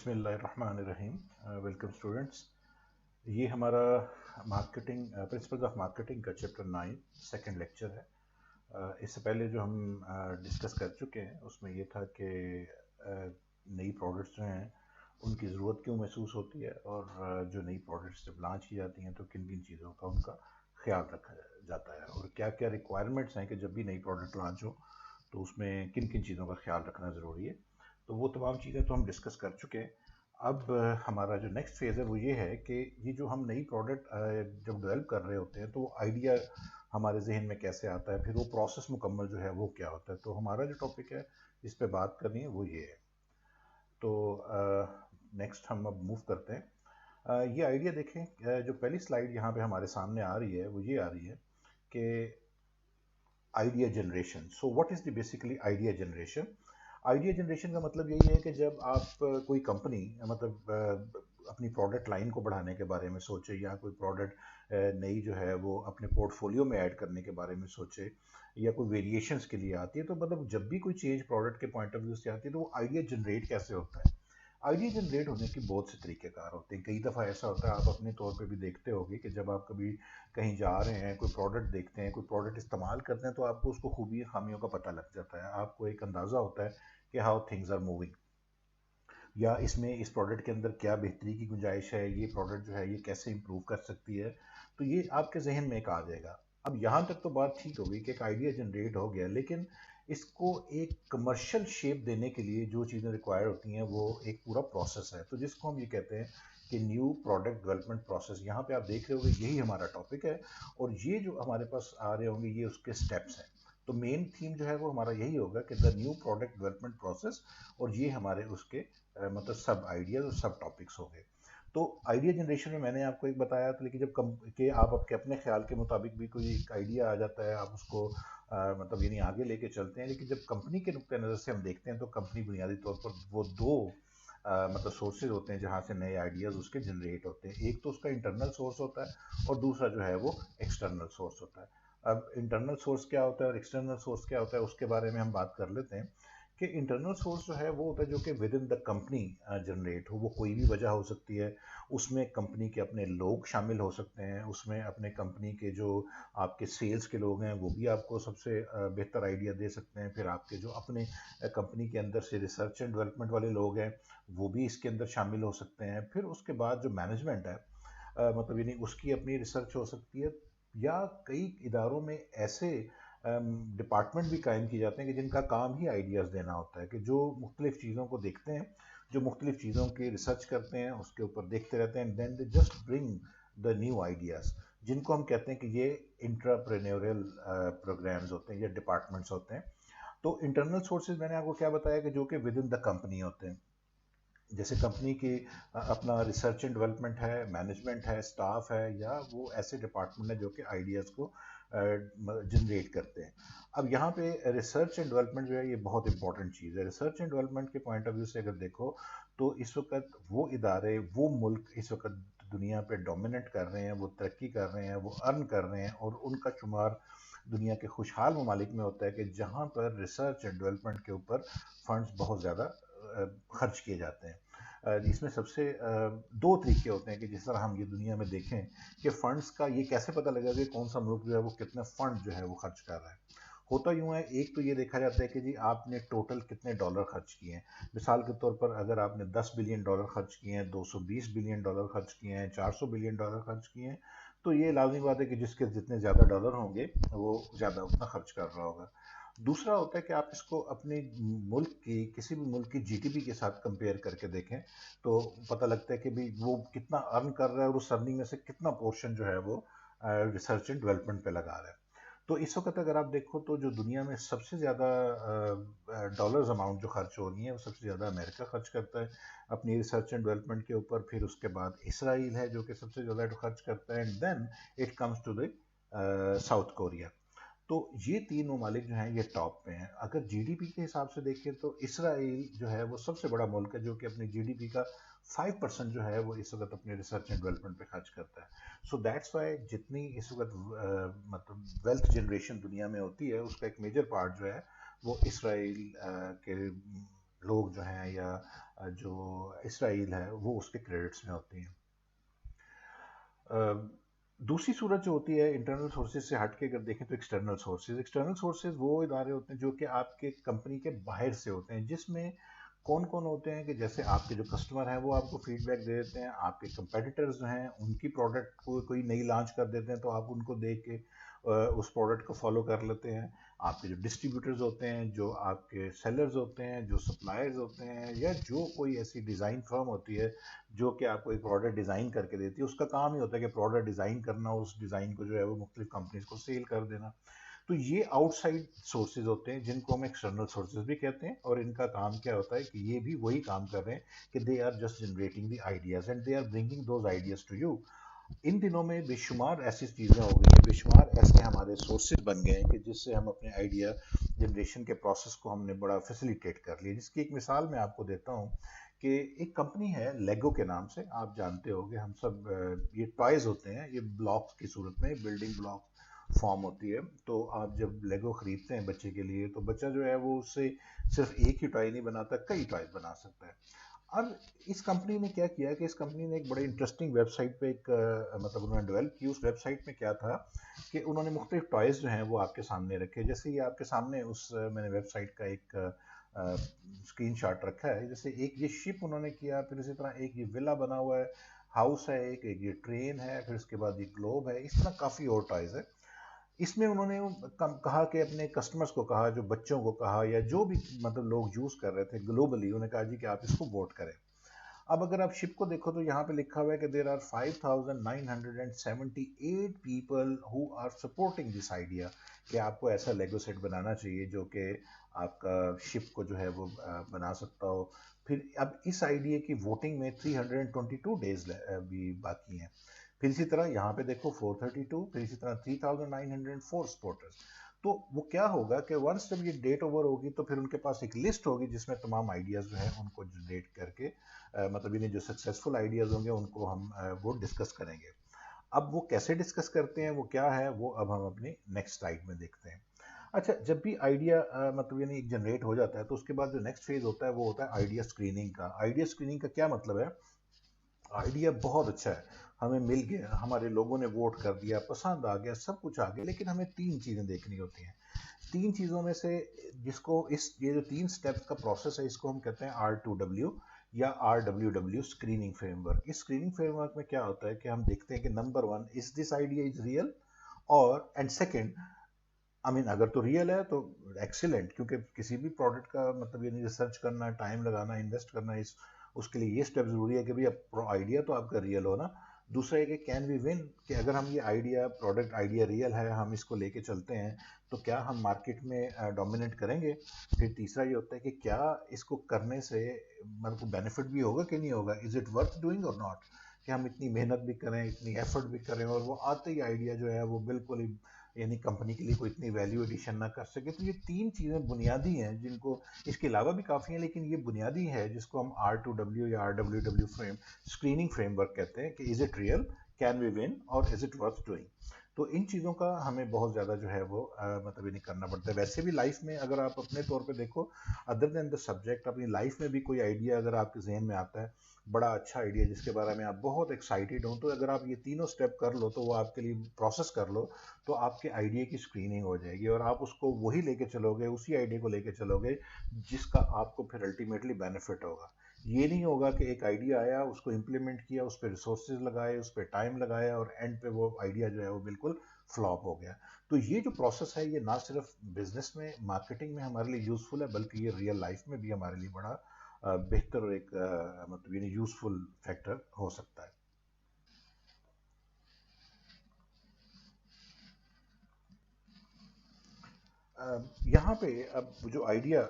बिस्मिल्लाहिर्रहमानिर्रहीम। Welcome students. ये हमारा मार्केटिंग प्रिंसिपल्स ऑफ मार्केटिंग का चैप्टर 9 सेकंड लेक्चर है। इससे पहले जो हम डिस्कस कर चुके हैं उसमें ये था कि नई प्रोडक्ट्स जो हैं उनकी ज़रूरत क्यों महसूस होती है और जो नई प्रोडक्ट्स जब लॉन्च की जाती हैं तो किन किन चीज़ों का उनका ख्याल रखा जाता है और क्या क्या रिक्वायरमेंट्स हैं कि जब भी नई प्रोडक्ट लॉन्च हो तो उसमें किन किन चीज़ों का ख्याल रखना ज़रूरी है। तो वो तमाम चीज़ें तो हम डिस्कस कर चुके हैं। अब हमारा जो नेक्स्ट फेज़ है वो ये है कि ये जो हम नई प्रोडक्ट जब डेवलप कर रहे होते हैं तो वो आइडिया हमारे जहन में कैसे आता है, फिर वो प्रोसेस मुकम्मल जो है वो क्या होता है। तो हमारा जो टॉपिक है इस पे बात करनी है वो ये है। तो नेक्स्ट हम अब मूव करते हैं। ये आइडिया देखें, जो पहली स्लाइड यहाँ पे हमारे सामने आ रही है वो ये आ रही है कि idea generation. So what is the basically idea generation. Idea generation का मतलब यही है कि जब आप कोई कंपनी अपनी प्रोडक्ट लाइन को बढ़ाने के बारे में सोचे या कोई प्रोडक्ट नई जो है वो अपने पोर्टफोलियो में ऐड करने के बारे में सोचे या कोई वेरिएशंस के लिए आती है, तो मतलब जब भी कोई चेंज प्रोडक्ट के पॉइंट ऑफ व्यू से आती है तो वो आइडिया जनरेट कैसे होता है। आइडिया जनरेट होने के बहुत से तरीक़ेकार होते हैं। कई दफ़ा ऐसा होता है, आप अपने तौर पे भी देखते होंगे कि जब आप कभी कहीं जा रहे हैं, कोई प्रोडक्ट देखते हैं, कोई प्रोडक्ट इस्तेमाल करते हैं तो आपको उसको खूबी खामियों का पता लग जाता है। आपको एक अंदाज़ा होता है कि हाउ थिंग्स आर मूविंग, या इसमें इस प्रोडक्ट के अंदर क्या बेहतरी की गुंजाइश है, ये प्रोडक्ट जो है ये कैसे इम्प्रूव कर सकती है। तो ये आपके जहन में एक आ जाएगा। अब यहाँ तक तो बात ठीक होगी कि एक आइडिया जनरेट हो गया, लेकिन इसको एक कमर्शियल शेप देने के लिए जो चीज़ें रिक्वायर होती हैं वो एक पूरा प्रोसेस है, तो जिसको हम ये कहते हैं कि न्यू प्रोडक्ट डेवलपमेंट प्रोसेस। यहाँ पे आप देख रहे होंगे यही हमारा टॉपिक है और ये जो हमारे पास आ रहे होंगे ये उसके स्टेप्स हैं। तो मेन थीम जो है वो हमारा यही होगा कि the new product development process, और ये हमारे उसके मतलब सब आइडियाज और सब टॉपिक्स हो गए। तो आइडिया जनरेशन में मैंने आपको एक बताया था, लेकिन जब कम के आप आपके अपने ख्याल के मुताबिक भी कोई एक आइडिया आ जाता है, आप उसको मतलब यानी आगे लेके चलते हैं। लेकिन जब कंपनी के नुक्ते नज़र से हम देखते हैं तो कंपनी बुनियादी तौर पर वो दो मतलब सोर्सेज होते हैं जहाँ से नए आइडियाज़ उसके जनरेट होते हैं। एक तो उसका इंटरनल सोर्स होता है और दूसरा जो है वो एक्सटर्नल सोर्स होता है। अब इंटरनल सोर्स क्या होता है और एक्सटर्नल सोर्स क्या होता है उसके बारे में हम बात कर लेते हैं। कि इंटरनल सोर्स जो है वो होता है जो कि with in the company generate हो। वो कोई भी वजह हो सकती है, उसमें कंपनी के अपने लोग शामिल हो सकते हैं, उसमें अपने कंपनी के जो आपके सेल्स के लोग हैं वो भी आपको सबसे बेहतर आइडिया दे सकते हैं। फिर आपके जो अपने कंपनी के अंदर से रिसर्च एंड डेवलपमेंट वाले लोग हैं वो भी इसके अंदर शामिल हो सकते हैं। फिर उसके बाद जो मैनेजमेंट है मतलब यानी उसकी अपनी रिसर्च हो सकती है, या कई इदारों में ऐसे डिपार्टमेंट भी कायम किए जाते हैं कि जिनका काम ही आइडियाज़ देना होता है, कि जो मुख्तलिफ़ चीज़ों को देखते हैं, जो मुख्तलिफ़ चीज़ों की रिसर्च करते हैं, उसके ऊपर देखते रहते हैं, then they just bring the new ideas, जिनको हम कहते हैं कि ये इंट्राप्रेन्योरियल प्रोग्राम्स होते हैं या डिपार्टमेंट्स होते हैं। तो इंटरनल सोर्सेज मैंने आपको क्या बताया कि जो कि विद इन द कंपनी होते हैं। जैसे कंपनी की अपना रिसर्च एंड डेवलपमेंट है, मैनेजमेंट है, स्टाफ है, या वो ऐसे डिपार्टमेंट है जो कि आइडियाज़ को जनरेट करते हैं। अब यहाँ पे रिसर्च एंड डेवलपमेंट जो है ये बहुत इंपॉर्टेंट चीज़ है। रिसर्च एंड डेवलपमेंट के पॉइंट ऑफ व्यू से अगर देखो तो इस वक्त वो इदारे, वो मुल्क इस वक्त दुनिया पे डोमिनेट कर रहे हैं, वो तरक्की कर रहे हैं, वो अर्न कर रहे हैं, और उनका शुमार दुनिया के खुशहाल ममालिक में होता है कि जहाँ पर रिसर्च एंड डेवलपमेंट के ऊपर फंड्स बहुत ज़्यादा खर्च किए जाते हैं। इसमें सबसे दो तरीके होते हैं कि जिस तरह हम ये दुनिया में देखें कि फ़ंड्स का ये कैसे पता लगेगा कि कौन सा मुल्क जो है वो कितने फ़ंड जो है वो खर्च कर रहा है। होता यूँ है, एक तो ये देखा जाता है कि जी आपने टोटल कितने डॉलर खर्च किए हैं। मिसाल के तौर पर अगर आपने 10 बिलियन डॉलर खर्च किए हैं, 220 बिलियन डॉलर खर्च किए हैं, 400 बिलियन डॉलर खर्च किए हैं, तो ये लाजमी बात है कि जिसके जितने ज़्यादा डॉलर होंगे वो ज़्यादा उतना खर्च कर रहा होगा। दूसरा होता है कि आप इसको अपने मुल्क की, किसी भी मुल्क की जीडीपी के साथ कंपेयर करके देखें तो पता लगता है कि भाई वो कितना अर्न कर रहा है और उस अर्निंग में से कितना पोर्शन जो है वो रिसर्च एंड डेवलपमेंट पे लगा रहा है। तो इस वक्त अगर आप देखो तो जो दुनिया में सबसे ज़्यादा डॉलर्स अमाउंट जो खर्च हो रही है वो सबसे ज़्यादा अमेरिका खर्च करता है अपनी रिसर्च एंड डेवलपमेंट के ऊपर। फिर उसके बाद इसराइल है जो कि सबसे ज़्यादा खर्च करता है, and then it comes to the South Korea. तो ये तीन ममालिक जो हैं ये टॉप पे हैं। अगर जीडीपी के हिसाब से देखें तो इसराइल जो है वो सबसे बड़ा मुल्क है जो कि अपनी जीडीपी का 5% जो है वो इस वक्त अपने रिसर्च एंड डेवलपमेंट पे खर्च करता है। सो दैट्स वाई जितनी इस वक्त मतलब वेल्थ जनरेशन दुनिया में होती है उसका एक मेजर पार्ट जो है वो इसराइल के लोग जो हैं या जो इसराइल है वो उसके क्रेडिट्स में होती हैं। दूसरी सूरत जो होती है इंटरनल सोर्सेज से हट के अगर देखें तो एक्सटर्नल सोर्सेज वो इदारे होते हैं जो कि आपके कंपनी के बाहर से होते हैं, जिसमें कौन कौन होते हैं कि जैसे आपके जो कस्टमर हैं वो आपको फीडबैक दे देते हैं, आपके कंपेटिटर्स जो हैं उनकी प्रोडक्ट को कोई नई लॉन्च कर देते हैं तो आप उनको देख के उस प्रोडक्ट को फॉलो कर लेते हैं। आपके जो डिस्ट्रीब्यूटर्स होते हैं, जो आपके सेलर्स होते हैं, जो सप्लायर्स होते हैं, या जो कोई ऐसी डिज़ाइन फर्म होती है जो कि आपको एक प्रोडक्ट डिज़ाइन करके देती है, उसका काम ही होता है कि प्रोडक्ट डिज़ाइन करना, उस डिज़ाइन को जो है वो मुख्तलिफ कंपनीज को सेल कर देना। तो ये आउटसाइड सोर्सेज होते हैं जिनको हम एक्सटर्नल सोर्सेज भी कहते हैं, और इनका काम क्या होता है कि ये भी वही काम कर रहे हैं कि they are just generating the ideas and they are bringing those ideas to you. इन दिनों में बेशुमार ऐसी चीज़ें हो गई हैं, बेशुमार ऐसे हमारे सोर्सेज बन गए हैं कि जिससे हम अपने आइडिया जनरेशन के प्रोसेस को हमने बड़ा फैसिलिटेट कर लिया। जिसकी एक मिसाल मैं आपको देता हूँ कि एक कंपनी है लेगो के नाम से, आप जानते होंगे हम सब, ये टॉयज होते हैं, ये ब्लॉक्स की सूरत में बिल्डिंग ब्लॉक फॉर्म होती है। तो आप जब लेगो खरीदते हैं बच्चे के लिए, तो बच्चा जो है वो उससे सिर्फ एक ही टॉय नहीं बनाता, कई टॉयज बना सकता है। अब इस कंपनी ने क्या किया कि इस कंपनी ने एक बड़े इंटरेस्टिंग वेबसाइट पे एक मतलब उन्होंने डेवलप की। उस वेबसाइट में क्या था कि उन्होंने मुख्तलिफ टॉयज जो हैं वो आपके सामने रखे। जैसे ये आपके सामने उस मैंने वेबसाइट का एक स्क्रीन शॉट रखा है। जैसे एक ये शिप उन्होंने किया, फिर इसी तरह एक ये विला बना हुआ है, हाउस है, एक ये ट्रेन है, फिर उसके बाद ये ग्लोब है, इस तरह काफ़ी और टॉयज है। इसमें उन्होंने कहा कि अपने कस्टमर्स को कहा, जो बच्चों को कहा, या जो भी मतलब लोग यूज़ कर रहे थे ग्लोबली, उन्हें कहा जी कि आप इसको वोट करें। अब अगर आप शिप को देखो तो यहाँ पे लिखा हुआ है कि there are 5,978 people who are supporting this idea, कि आपको ऐसा लेगो सेट बनाना चाहिए जो कि आपका शिप को जो है वो बना सकता हो। फिर अब इस आइडिया की वोटिंग में 322 डेज भी बाकी हैं। फिर इसी तरह यहाँ पे देखो 432, फिर इसी तरह 3,904 सपोर्टर्स। तो वो क्या होगा कि वंस जब ये डेट ओवर होगी तो फिर उनके पास एक लिस्ट होगी जिसमें तमाम आइडियाज़ जो है उनको जनरेट करके मतलब इन्हें जो सक्सेसफुल आइडियाज़ होंगे उनको हम वो डिस्कस करेंगे। अब वो कैसे डिस्कस करते हैं, वो क्या है, वो अब हम अपनी नेक्स्ट स्लाइड में देखते हैं। अच्छा, जब भी आइडिया मतलब यानी एक जनरेट हो जाता है तो उसके बाद जो नेक्स्ट फेज होता है वो होता है आइडिया स्क्रीनिंग का। आइडिया स्क्रीनिंग का क्या मतलब है? आइडिया बहुत अच्छा है, हमें मिल गया, हमारे लोगों ने वोट कर दिया, पसंद आ गया, सब कुछ आ गया, लेकिन हमें तीन चीज़ें देखनी होती हैं। तीन चीज़ों में से जिसको इस ये जो तीन स्टेप्स का प्रोसेस है इसको हम कहते हैं R2W या RWW स्क्रीनिंग फ्रेमवर्क। इस स्क्रीनिंग फ्रेमवर्क में क्या होता है कि हम देखते हैं कि number one, is this idea is real, और एंड सेकेंड, आई मीन अगर तो रियल है तो एक्सीलेंट, क्योंकि किसी भी प्रोडक्ट का मतलब ये नहीं, रिसर्च करना, टाइम लगाना, इन्वेस्ट करना, इस उसके लिए ये स्टेप जरूरी है कि भाई आइडिया तो आपका रियल हो ना। दूसरा है कि कैन वी विन, कि अगर हम ये आइडिया, प्रोडक्ट आइडिया रियल है, हम इसको लेके चलते हैं तो क्या हम मार्केट में डोमिनेट करेंगे। फिर तीसरा ये होता है कि क्या इसको करने से मतलब बेनिफिट भी होगा कि नहीं होगा, इज इट वर्थ डूइंग और नॉट, कि हम इतनी मेहनत भी करें, इतनी एफर्ट भी करें, और वो आते ही आइडिया जो है वो बिल्कुल ही यानी कंपनी के लिए कोई इतनी वैल्यू एडिशन ना कर सके। तो ये तीन चीज़ें बुनियादी हैं जिनको, इसके अलावा भी काफ़ी हैं लेकिन ये बुनियादी है जिसको हम R2W या RWW स्क्रीनिंग फ्रेमवर्क कहते हैं, कि is it real, can we win, और इज़ इट वर्थ डूइंग। तो इन चीज़ों का हमें बहुत ज़्यादा जो है वो मतलब ये नहीं करना पड़ता है। वैसे भी लाइफ में अगर आप अपने तौर पे देखो, अदर देन द सब्जेक्ट, अपनी लाइफ में भी कोई आइडिया अगर आपके जहन में आता है, बड़ा अच्छा आइडिया जिसके बारे में आप बहुत एक्साइटेड हो, तो अगर आप ये तीनों स्टेप कर लो, तो वो आपके लिए प्रोसेस कर लो, तो आपके आइडिया की स्क्रीनिंग हो जाएगी और आप उसको वही लेके चलोगे, उसी आइडिया को लेके चलोगे जिसका आपको फिर अल्टीमेटली बेनिफिट होगा। ये नहीं होगा कि एक आइडिया आया, उसको इम्प्लीमेंट किया, उस पर रिसोर्सेज लगाए, उस पर टाइम लगाया, और एंड पे वो आइडिया जो है वो बिल्कुल फ्लॉप हो गया। तो ये जो प्रोसेस है ये ना सिर्फ बिजनेस में, मार्केटिंग में हमारे लिए यूज़फुल है, बल्कि ये रियल लाइफ में भी हमारे लिए बड़ा बेहतर और एक मतलब ये यूज़फुल फैक्टर हो सकता है। यहाँ पे अब जो आइडिया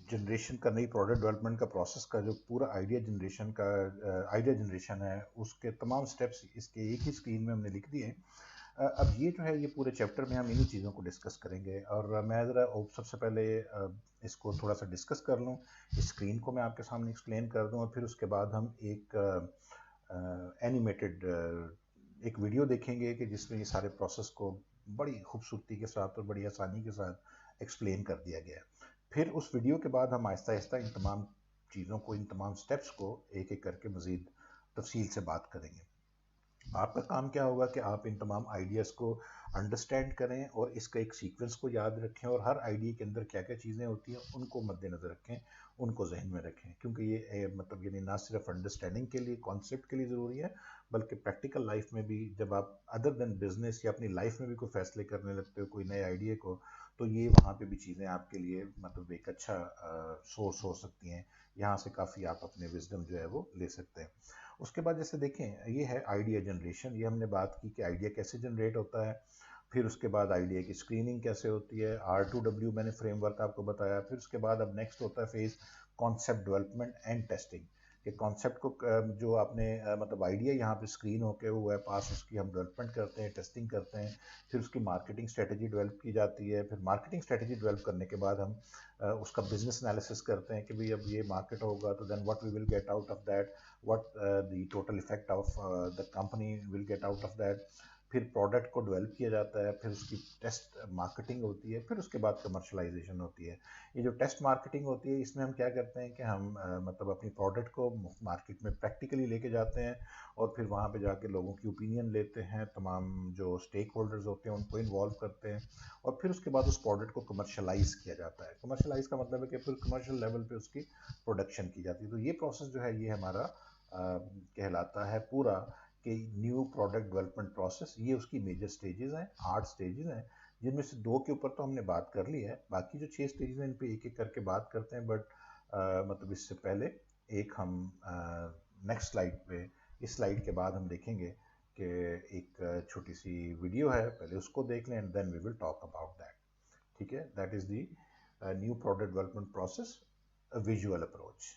जनरेशन का, नई प्रोडक्ट डेवलपमेंट का प्रोसेस का जो पूरा आइडिया जनरेशन का आइडिया जनरेशन है, उसके तमाम स्टेप्स इसके एक ही स्क्रीन में हमने लिख दिए हैं। अब ये जो है ये पूरे चैप्टर में हम इन्हीं चीज़ों को डिस्कस करेंगे, और मैं ज़रा सबसे पहले इसको थोड़ा सा डिस्कस कर लूँ, इस स्क्रीन को मैं आपके सामने एक्सप्लेन कर दूँ, और फिर उसके बाद हम एक एनिमेटेड एक वीडियो देखेंगे कि जिसमें ये सारे प्रोसेस को बड़ी खूबसूरती के साथ और बड़ी आसानी के साथ एक्सप्लेन कर दिया गया है। फिर उस वीडियो के बाद हम आहिस्ता आहिस्ता इन तमाम चीज़ों को, इन तमाम स्टेप्स को एक एक करके मज़ीद तफसील से बात करेंगे। आपका काम क्या होगा कि आप इन तमाम आइडियाज़ को अंडरस्टैंड करें और इसका एक सीक्वेंस को याद रखें, और हर आइडिया के अंदर क्या क्या चीज़ें होती हैं उनको मद्देनज़र रखें, उनको जहन में रखें, क्योंकि ये मतलब यानी ना सिर्फ अंडरस्टैंडिंग के लिए, कॉन्सेप्ट के लिए ज़रूरी है, बल्कि प्रैक्टिकल लाइफ में भी जब आप अदर देन बिजनेस या अपनी लाइफ में भी कोई फैसले करने लगते हो कोई नए आइडिया को, तो ये वहाँ पे भी चीज़ें आपके लिए मतलब एक अच्छा सोर्स हो सकती हैं। यहाँ से काफ़ी आप अपने विजडम जो है वो ले सकते हैं। उसके बाद जैसे देखें, ये है आइडिया जनरेशन। ये हमने बात की कि आइडिया कैसे जनरेट होता है। फिर उसके बाद आइडिया की स्क्रीनिंग कैसे होती है, R2W मैंने फ्रेमवर्क आपको बताया। फिर उसके बाद अब नेक्स्ट होता है phase concept development and testing, कि कॉन्सेप्ट को जो आपने मतलब आइडिया यहाँ पे स्क्रीन होके हुआ है पास, उसकी हम डेवलपमेंट करते हैं, टेस्टिंग करते हैं। फिर उसकी मार्केटिंग स्ट्रेटजी डेवलप की जाती है। फिर मार्केटिंग स्ट्रेटजी डेवलप करने के बाद हम उसका बिजनेस एनालिसिस करते हैं कि भाई अब ये मार्केट होगा तो then what we will get out of that, what the total effect of the company will get out of that। फिर प्रोडक्ट को डेवलप किया जाता है, फिर उसकी टेस्ट मार्केटिंग होती है, फिर उसके बाद कमर्शलाइजेशन होती है। ये जो टेस्ट मार्केटिंग होती है, इसमें हम क्या करते हैं कि हम मतलब अपनी प्रोडक्ट को मार्केट में प्रैक्टिकली लेके जाते हैं, और फिर वहाँ पे जाके लोगों की ओपिनियन लेते हैं, तमाम जो स्टेक होल्डर्स होते हैं उनको इन्वॉल्व करते हैं, और फिर उसके बाद उस प्रोडक्ट को कमर्शलाइज किया जाता है। कमर्शलाइज का मतलब है कि फिर कमर्शियल लेवल पे उसकी प्रोडक्शन की जाती है। तो ये प्रोसेस जो है ये हमारा कहलाता है पूरा कि न्यू प्रोडक्ट डेवलपमेंट प्रोसेस। ये उसकी मेजर स्टेजेस हैं, 8 स्टेजेस हैं, जिनमें से 2 के ऊपर तो हमने बात कर ली है। बाकी जो 6 स्टेजेस हैं इन पे एक एक करके बात करते हैं, बट मतलब इससे पहले एक हम नेक्स्ट स्लाइड पे, इस स्लाइड के बाद हम देखेंगे कि एक छोटी सी वीडियो है, पहले उसको देख लें and then we will talk about that. ठीक है, that is the new product development process, a visual approach.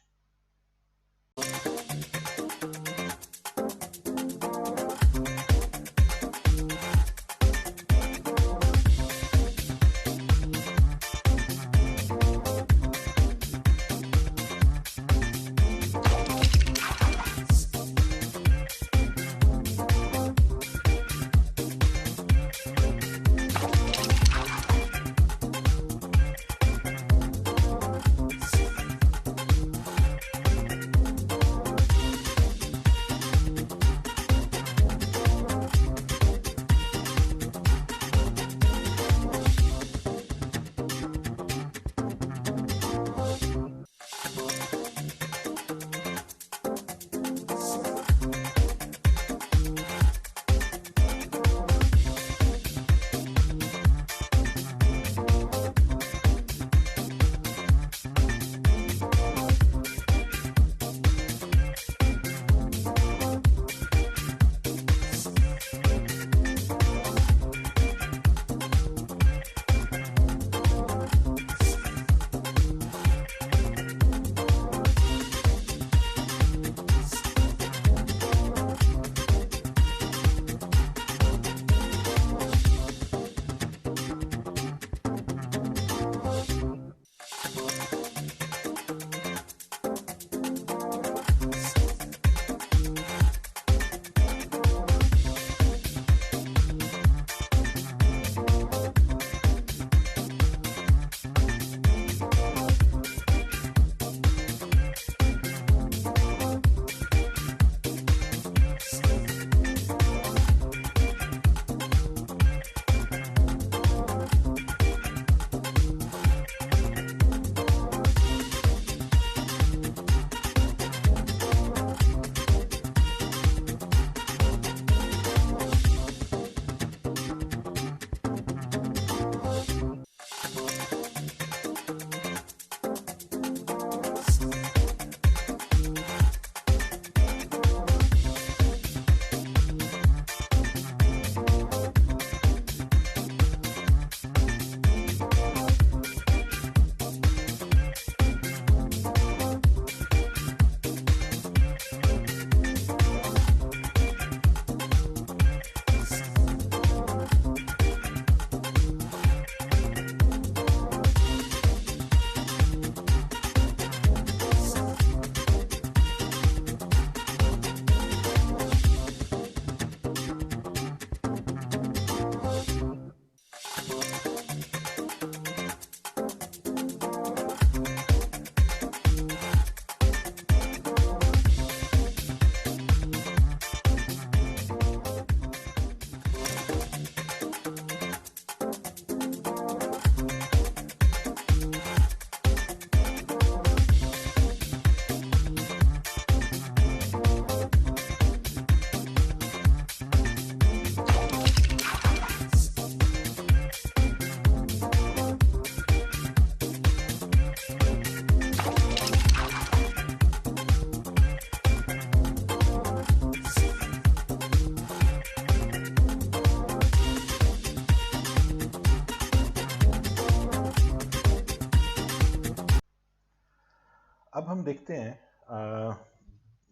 अब हम देखते हैं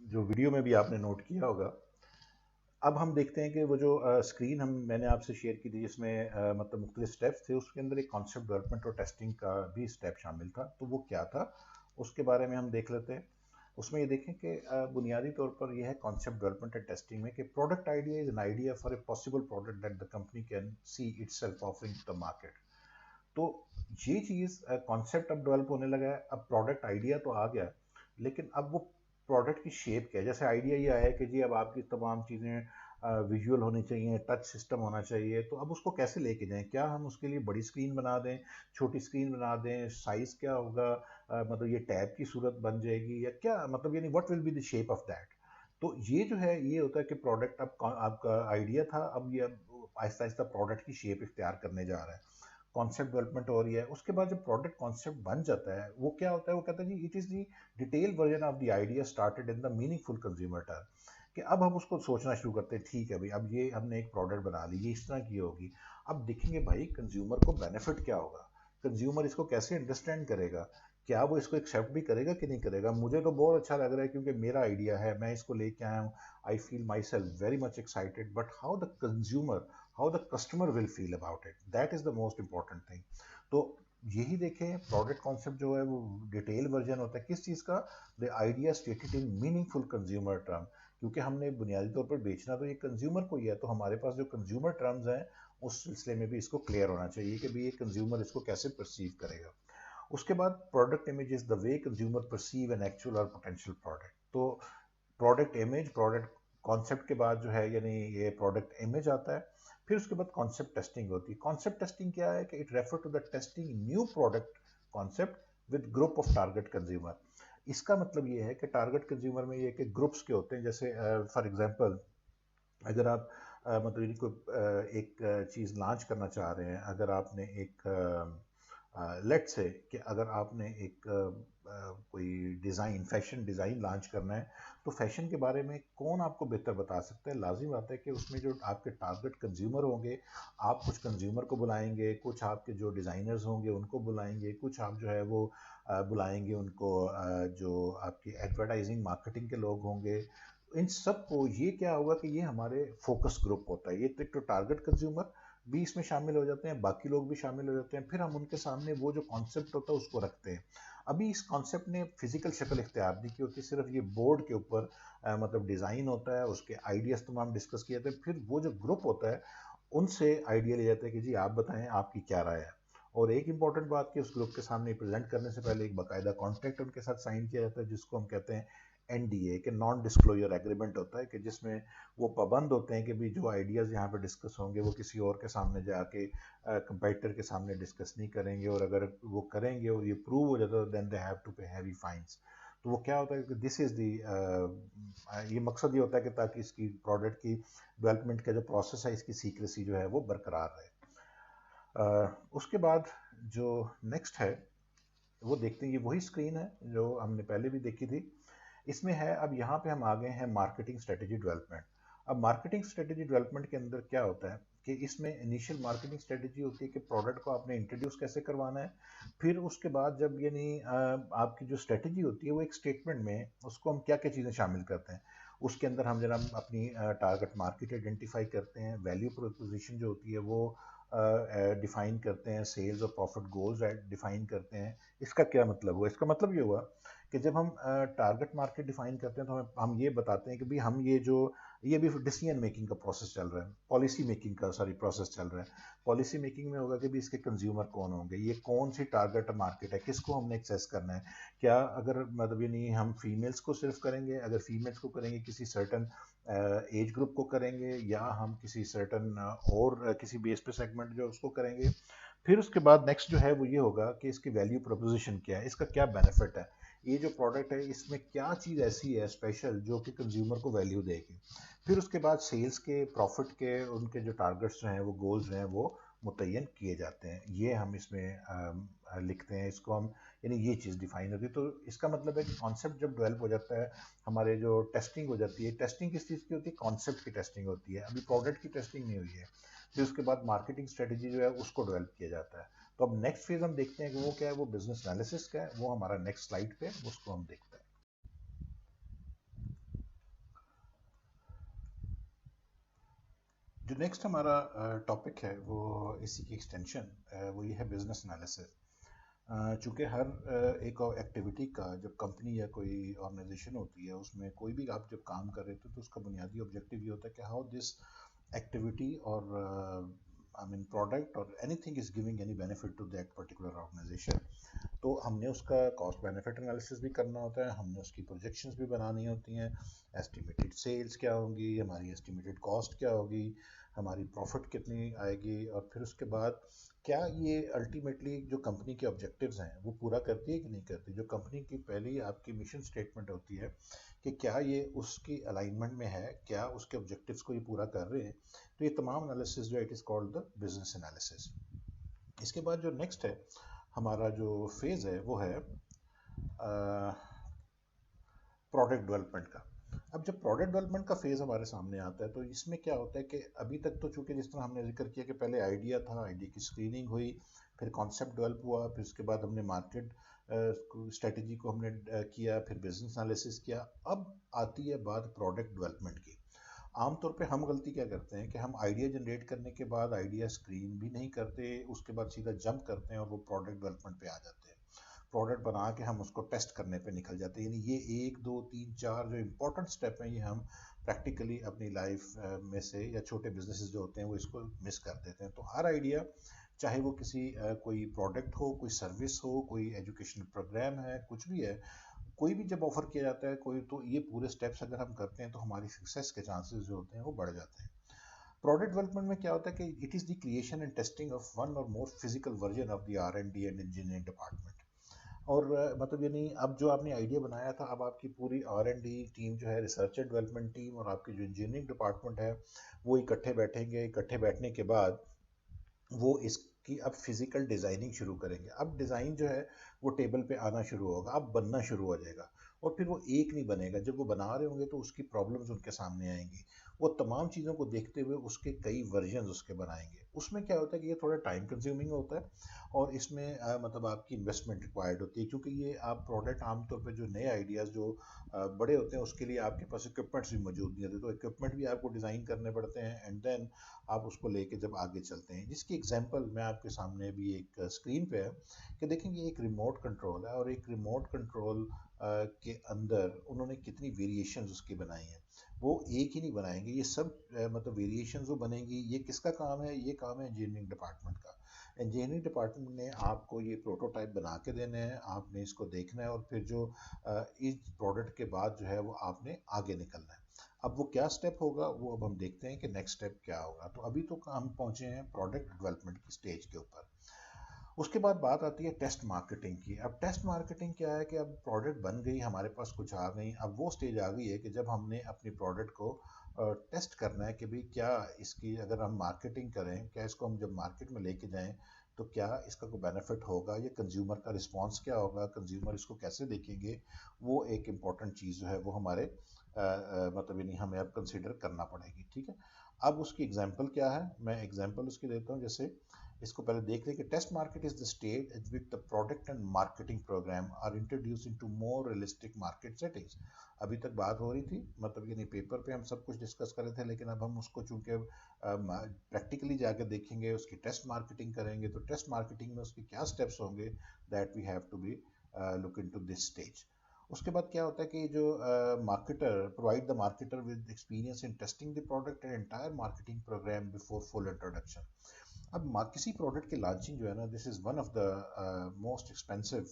जो वीडियो में भी आपने नोट किया होगा, अब हम देखते हैं कि वो जो स्क्रीन मैंने आपसे शेयर की थी जिसमें मतलब मुख्तलिफ स्टेप्स थे, उसके अंदर एक कॉन्सेप्ट डेवलपमेंट और टेस्टिंग का भी स्टेप शामिल था। तो वो क्या था उसके बारे में हम देख लेते हैं। उसमें ये देखें कि बुनियादी तौर पर यह है कॉन्सेप्ट डेवलपमेंट एंड टेस्टिंग में कि product idea is an idea for a possible product that the company can see itself offering to the market. तो ये चीज़ कॉन्सेप्ट अब डेवलप होने लगा है। अब प्रोडक्ट आइडिया तो आ गया, लेकिन अब वो प्रोडक्ट की शेप क्या है। जैसे आइडिया ये आया है कि जी अब आपकी तमाम चीज़ें विजुअल होनी चाहिए, टच सिस्टम होना चाहिए, तो अब उसको कैसे लेके जाएं? क्या हम उसके लिए बड़ी स्क्रीन बना दें, छोटी स्क्रीन बना दें, साइज़ क्या होगा, मतलब ये टैब की सूरत बन जाएगी या क्या, मतलब यानी what will be the shape of that. तो ये जो है ये होता है कि प्रोडक्ट अब आपका आइडिया था, अब ये आहिस्ता आहिस्ता प्रोडक्ट की शेप इख्तियार करने जा रहा है। कॉन्सेप्ट डेवलपमेंट हो रही है। उसके बाद जब प्रोडक्ट कॉन्सेप्ट बन जाता है, वो क्या होता है, वो कहता है जी it is the detail version of the idea started in the meaningful consumer term. कि अब हम उसको सोचना शुरू करते हैं, ठीक है भाई अब ये हमने एक प्रोडक्ट बना ली, ये इस तरह की होगी। अब देखेंगे भाई कंज्यूमर को बेनिफिट क्या होगा, कंज्यूमर इसको कैसे अंडरस्टैंड करेगा, क्या वो इसको एक्सेप्ट भी करेगा कि नहीं करेगा। मुझे तो बहुत अच्छा लग रहा है क्योंकि मेरा आइडिया है, मैं इसको लेके आया हूँ, I feel my self very much excited, but how the consumer, how the customer will feel about it, that is the most important thing. तो यही देखें प्रोडक्ट कॉन्सेप्ट जो है वो डिटेल वर्जन होता है किस चीज़ का, the idea stated in meaningful consumer term. क्योंकि हमने बुनियादी तौर पर बेचना तो ये कंज्यूमर को ही है, तो हमारे पास जो कंज्यूमर टर्म्स हैं उस सिलसिले में भी इसको क्लियर होना चाहिए कि भाई ये कंज्यूमर इसको कैसे परसीव करेगा। उसके बाद product image is the way consumer perceive an actual और पोटेंशियल प्रोडक्ट। तो प्रोडक्ट इमेज, प्रोडक्ट कॉन्सेप्ट के बाद जो है यानी ये प्रोडक्ट इमेज आता है। फिर उसके बाद कॉन्सेप्ट टेस्टिंग होती है। कॉन्सेप्ट टेस्टिंग क्या है कि it refer to the testing new product concept with group of target consumer. इसका मतलब ये है कि टारगेट कंज्यूमर में ये कि ग्रुप्स के होते हैं। जैसे फॉर एग्जांपल अगर आप मतलब यदि कोई एक चीज़ लॉन्च करना चाह रहे हैं, अगर आपने एक लेट से कि अगर आपने एक कोई डिज़ाइन, फैशन डिज़ाइन लॉन्च करना है, तो फैशन के बारे में कौन आपको बेहतर बता सकता है। लाजिम बात है कि उसमें जो आपके टारगेट कंज्यूमर होंगे, आप कुछ कंज्यूमर को बुलाएंगे, कुछ आपके जो डिज़ाइनर्स होंगे उनको बुलाएंगे, कुछ आप जो है वो बुलाएंगे उनको जो आपकी एडवर्टाइजिंग मार्केटिंग के लोग होंगे। इन सब को ये क्या होगा कि ये हमारे फोकस ग्रुप होता है। ये तो टारगेट कंज्यूमर भी इसमें शामिल हो जाते हैं, बाकी लोग भी शामिल हो जाते हैं। फिर हम उनके सामने वो जो कॉन्सेप्ट होता है उसको रखते हैं। अभी इस कॉन्सेप्ट ने फिजिकल शक्ल इख्तियार नहीं की होती, सिर्फ ये बोर्ड के ऊपर मतलब डिज़ाइन होता है, उसके आइडियाज़ तमाम डिस्कस किए जाते हैं। फिर वो जो ग्रुप होता है उनसे आइडिया लिया जाता है कि जी आप बताएं आपकी क्या राय है। और एक इंपॉर्टेंट बात कि उस ग्रुप के सामने प्रेजेंट करने से पहले एक बाकायदा कॉन्ट्रैक्ट उनके साथ साइन किया जाता है, जिसको हम कहते हैं एनडीए के नॉन डिस्क्लोजर एग्रीमेंट होता है, कि जिसमें वो पाबंद होते हैं कि भी जो आइडियाज़ यहाँ पे डिस्कस होंगे वो किसी और के सामने जाके कंपेटिटर के सामने डिस्कस नहीं करेंगे, और अगर वो करेंगे और ये प्रूव हो जाता है देन दे हैव टू पे हैवी फाइन्स। तो वो क्या होता है कि दिस इज़ दी, ये मकसद ये होता है कि ताकि इसकी प्रोडक्ट की डेवलपमेंट का जो प्रोसेस है इसकी सीक्रेसी जो है वो बरकरार रहे। उसके बाद जो नेक्स्ट है वो देखते हैं, ये वही स्क्रीन है जो हमने पहले भी देखी थी। इसमें है, अब यहाँ पे हम आ गए हैं मार्केटिंग स्ट्रेटेजी डेवलपमेंट। अब मार्केटिंग स्ट्रेटेजी डेवलपमेंट के अंदर क्या होता है कि इसमें इनिशियल मार्केटिंग स्ट्रेटेजी होती है कि प्रोडक्ट को आपने इंट्रोड्यूस कैसे करवाना है। फिर उसके बाद जब यानी आपकी जो स्ट्रेटेजी होती है वो एक स्टेटमेंट में उसको हम क्या क्या चीज़ें शामिल करते हैं। उसके अंदर हम जरा अपनी टारगेट मार्केट आइडेंटिफाई करते हैं, वैल्यू प्रोपोजिशन जो होती है वो डिफाइन करते हैं, सेल्स और प्रॉफिट गोल्स डिफाइन करते हैं। इसका क्या मतलब हुआ, इसका मतलब ये हुआ कि जब हम टारगेट मार्केट डिफाइन करते हैं तो हम ये बताते हैं कि भाई हम ये भी डिसीजन मेकिंग का प्रोसेस चल रहा है, पॉलिसी मेकिंग का सॉरी प्रोसेस चल रहा है। पॉलिसी मेकिंग में होगा कि भी इसके कंज्यूमर कौन होंगे, ये कौन सी टारगेट मार्केट है, किसको हमने एक्सेस करना है। क्या अगर मतलब ये नहीं हम फीमेल्स को सिर्फ करेंगे, अगर फीमेल्स को करेंगे किसी सर्टन एज ग्रुप को करेंगे, या हम किसी सर्टन और किसी बेस पे सेगमेंट जो उसको करेंगे। फिर उसके बाद नेक्स्ट जो है वो ये होगा कि इसकी वैल्यू प्रोपोजिशन क्या है, इसका क्या बेनिफिट है, ये जो प्रोडक्ट है इसमें क्या चीज़ ऐसी है स्पेशल जो कि कंज्यूमर को वैल्यू देगी। फिर उसके बाद सेल्स के, प्रॉफिट के, उनके जो टारगेट्स हैं वो गोल्स हैं वो मुतय्यन किए जाते हैं। ये हम इसमें लिखते हैं, इसको हम यानी ये चीज़ डिफाइन होती है। तो इसका मतलब है कि कॉन्सेप्ट जब डेवलप हो जाता है, हमारे जो टेस्टिंग हो जाती है, टेस्टिंग किस चीज़ की होती है, कॉन्सेप्ट की टेस्टिंग होती है, अभी प्रोडक्ट की टेस्टिंग नहीं हुई है। फिर उसके बाद मार्केटिंग स्ट्रेटजी जो है उसको डेवलप किया जाता है। तो अब नेक्स्ट फेज हम देखते हैं कि वो क्या है, वो बिजनेस एनालिसिस का है, वो हमारा नेक्स्ट स्लाइड पे उसको हम देखते हैं। जो नेक्स्ट हमारा टॉपिक है वो इसी की एक्सटेंशन, वो ये है बिजनेस एनालिसिस। चूँकि हर एक एक्टिविटी का, जब कंपनी या कोई ऑर्गेनाइजेशन होती है उसमें कोई भी आप जब काम कर रहे थे तो उसका बुनियादी ऑब्जेक्टिव ये होता है कि हाउ दिस एक्टिविटी और आई मीन प्रोडक्ट और anything is giving any benefit to that particular organisation. तो हमने उसका कॉस्ट बेनिफिट एनालिसिस भी करना होता है, हमने उसकी प्रोजेक्शंस भी बनानी होती हैं, एस्टिमेटेड सेल्स क्या होंगी, हमारी एस्टिमेटेड कॉस्ट क्या होगी, हमारी प्रॉफिट कितनी आएगी, और फिर उसके बाद क्या ये अल्टीमेटली जो कंपनी के ऑब्जेक्टिव्स हैं वो पूरा करती है कि नहीं करती। जो कंपनी की पहली आपकी मिशन स्टेटमेंट होती है कि क्या ये उसकी अलाइनमेंट में है, क्या उसके ऑब्जेक्टिव्स को ये पूरा कर रहे हैं। तो ये तमाम एनालिसिस जो it is called the business analysis. इसके बाद जो नेक्स्ट है हमारा जो फेज़ है वो है प्रोडक्ट डेवलपमेंट का। अब जब प्रोडक्ट डेवलपमेंट का फेज़ हमारे सामने आता है तो इसमें क्या होता है कि अभी तक तो चूंकि जिस तरह हमने जिक्र किया कि पहले आइडिया था, आइडिया की स्क्रीनिंग हुई, फिर कॉन्सेप्ट डेवलप हुआ, फिर उसके बाद हमने मार्केट स्ट्रेटजी को हमने किया, फिर बिजनेस एनालिसिस किया। अब आती है बात प्रोडक्ट डेवलपमेंट की। आमतौर पे हम गलती क्या करते हैं कि हम आइडिया जनरेट करने के बाद आइडिया स्क्रीन भी नहीं करते, उसके बाद सीधा जंप करते हैं और वो प्रोडक्ट डेवलपमेंट पे आ जाते हैं। प्रोडक्ट बना के हम उसको टेस्ट करने पे निकल जाते हैं। यानी ये 1 2 3 4 जो इम्पोर्टेंट स्टेप हैं ये हम प्रैक्टिकली अपनी लाइफ में से, या छोटे बिजनेसेस जो होते हैं वो इसको मिस कर देते हैं। तो हर आइडिया, चाहे वो किसी कोई प्रोडक्ट हो, कोई सर्विस हो, कोई एजुकेशनल प्रोग्राम है, कुछ भी है, कोई भी जब ऑफर किया जाता है कोई, तो ये पूरे स्टेप्स अगर हम करते हैं तो हमारी सक्सेस के चांसेस जो होते हैं वो बढ़ जाते हैं। प्रोडक्ट डेवलपमेंट में क्या होता है कि it is the creation and testing of one और more physical version of the R&D and engineering department. और मतलब यानी अब जो आपने आइडिया बनाया था, अब आपकी पूरी R&D टीम जो है, रिसर्च एंड डेवलपमेंट टीम, और आपकी जो इंजीनियरिंग डिपार्टमेंट है, वो इकट्ठे बैठेंगे। इकट्ठे बैठने के बाद वो इसकी अब फिजिकल डिज़ाइनिंग शुरू करेंगे। अब डिज़ाइन जो है वो टेबल पे आना शुरू होगा, अब बनना शुरू हो जाएगा। और फिर वो एक नहीं बनेगा, जब वो बना रहे होंगे तो उसकी प्रॉब्लम्स उनके सामने आएंगी। वो तमाम चीज़ों को देखते हुए उसके कई वर्जन उसके बनाएंगे। उसमें क्या होता है कि ये थोड़ा टाइम कंज्यूमिंग होता है, और इसमें मतलब आपकी इन्वेस्टमेंट रिक्वायर्ड होती है, क्योंकि ये आप प्रोडक्ट आमतौर पर जो नए आइडियाज़ जो बड़े होते हैं उसके लिए आपके पास इक्विपमेंट्स भी मौजूद नहीं होते, तो इक्विपमेंट भी आपको डिज़ाइन करने पड़ते हैं, एंड देन आप उसको लेके जब आगे चलते हैं। जिसकी एग्जांपल मैं आपके सामने भी एक स्क्रीन पे है कि देखेंगे, एक रिमोट कंट्रोल है, और एक रिमोट कंट्रोल के अंदर उन्होंने कितनी वेरिएशंस उसकी बनाई हैं। वो एक ही नहीं बनाएंगे, ये सब मतलब वेरिएशंस जो बनेंगी, ये किसका काम है? ये काम है इंजीनियरिंग डिपार्टमेंट का। इंजीनियरिंग डिपार्टमेंट ने आपको ये प्रोटोटाइप बना के देने हैं, आपने इसको देखना है, और फिर जो इस प्रोडक्ट के बाद जो है वो आपने आगे निकलना है। अब वो क्या स्टेप होगा वो अब हम देखते हैं कि नेक्स्ट स्टेप क्या होगा। तो अभी तो हम पहुंचे हैं प्रोडक्ट डेवलपमेंट की स्टेज के ऊपर। उसके बाद बात आती है टेस्ट मार्केटिंग की। अब टेस्ट मार्केटिंग क्या है कि अब प्रोडक्ट बन गई, हमारे पास कुछ आ गई, अब वो स्टेज आ गई है कि जब हमने अपनी प्रोडक्ट को टेस्ट करना है कि भाई क्या इसकी, अगर हम मार्केटिंग करें, क्या इसको हम जब मार्केट में लेके जाएं तो क्या इसका कोई बेनिफिट होगा, ये कंज्यूमर का रिस्पांस क्या होगा, कंज्यूमर इसको कैसे देखेंगे। वो एक इम्पॉर्टेंट चीज़ जो है वो हमारे मतलब यानी हमें अब कंसिडर करना पड़ेगी। ठीक है, अब उसकी एग्जांपल क्या है, मैं एग्जांपल उसकी देता हूँ। जैसे इसको पहले देख लें कि test market is the state at which the product and marketing program are introduce into more realistic market settings. अभी तक बात हो रही थी, मतलब यानी पेपर पे हम सब कुछ डिस्कस कर रहे थे, लेकिन अब हम उसको चूंकि प्रैक्टिकली जाकर देखेंगे, उसकी टेस्ट मार्केटिंग करेंगे, तो टेस्ट मार्केटिंग में उसके क्या स्टेप्स होंगे, that we have to be look into this stage. उसके बाद क्या होता है कि जो marketer provide the marketer with experience in testing the product and entire marketing program before full introduction. अब किसी प्रोडक्ट की लॉन्चिंग जो है ना, this is one of the most expensive,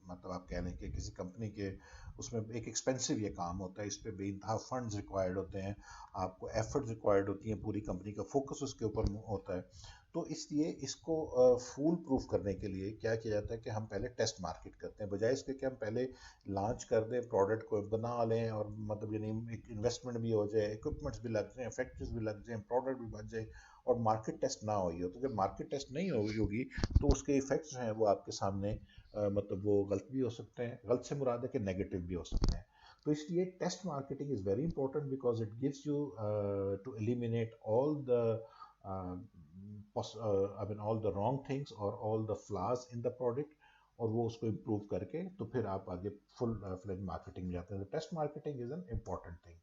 मतलब आप कह लें कि किसी कंपनी के उसमें एक एक्सपेंसिव ये काम होता है, इस पर बेइंतहा फंड्स रिक्वायर्ड होते हैं, आपको एफर्ट्स रिक्वायर्ड होती हैं, पूरी कंपनी का फोकस उसके ऊपर होता है। तो इसलिए इसको फूल प्रूफ करने के लिए क्या किया जाता है कि हम पहले टेस्ट मार्केट करते हैं, बजाय इसके कि हम पहले लॉन्च कर दें, प्रोडक्ट को बना लें, और मतलब यानी एक इन्वेस्टमेंट भी हो जाए, इक्विपमेंट्स भी लग जाएँ, फैक्ट्रीज भी लग जाएँ, प्रोडक्ट भी बन जाए, और मार्केट टेस्ट ना हुई हो। तो जब मार्केट टेस्ट नहीं हुई होगी तो उसके इफेक्ट्स जो हैं वो आपके सामने मतलब वो गलत भी हो सकते हैं, गलत से मुराद है कि नेगेटिव भी हो सकते हैं। तो इसलिए test marketing is very important because it gives you to eliminate all the I mean all the wrong things और all the flaws in the product, और वो उसको इम्प्रूव करके तो फिर आप आगे फुल फ्लेज मार्केटिंग में जाते हैं। तो test marketing is an important thing.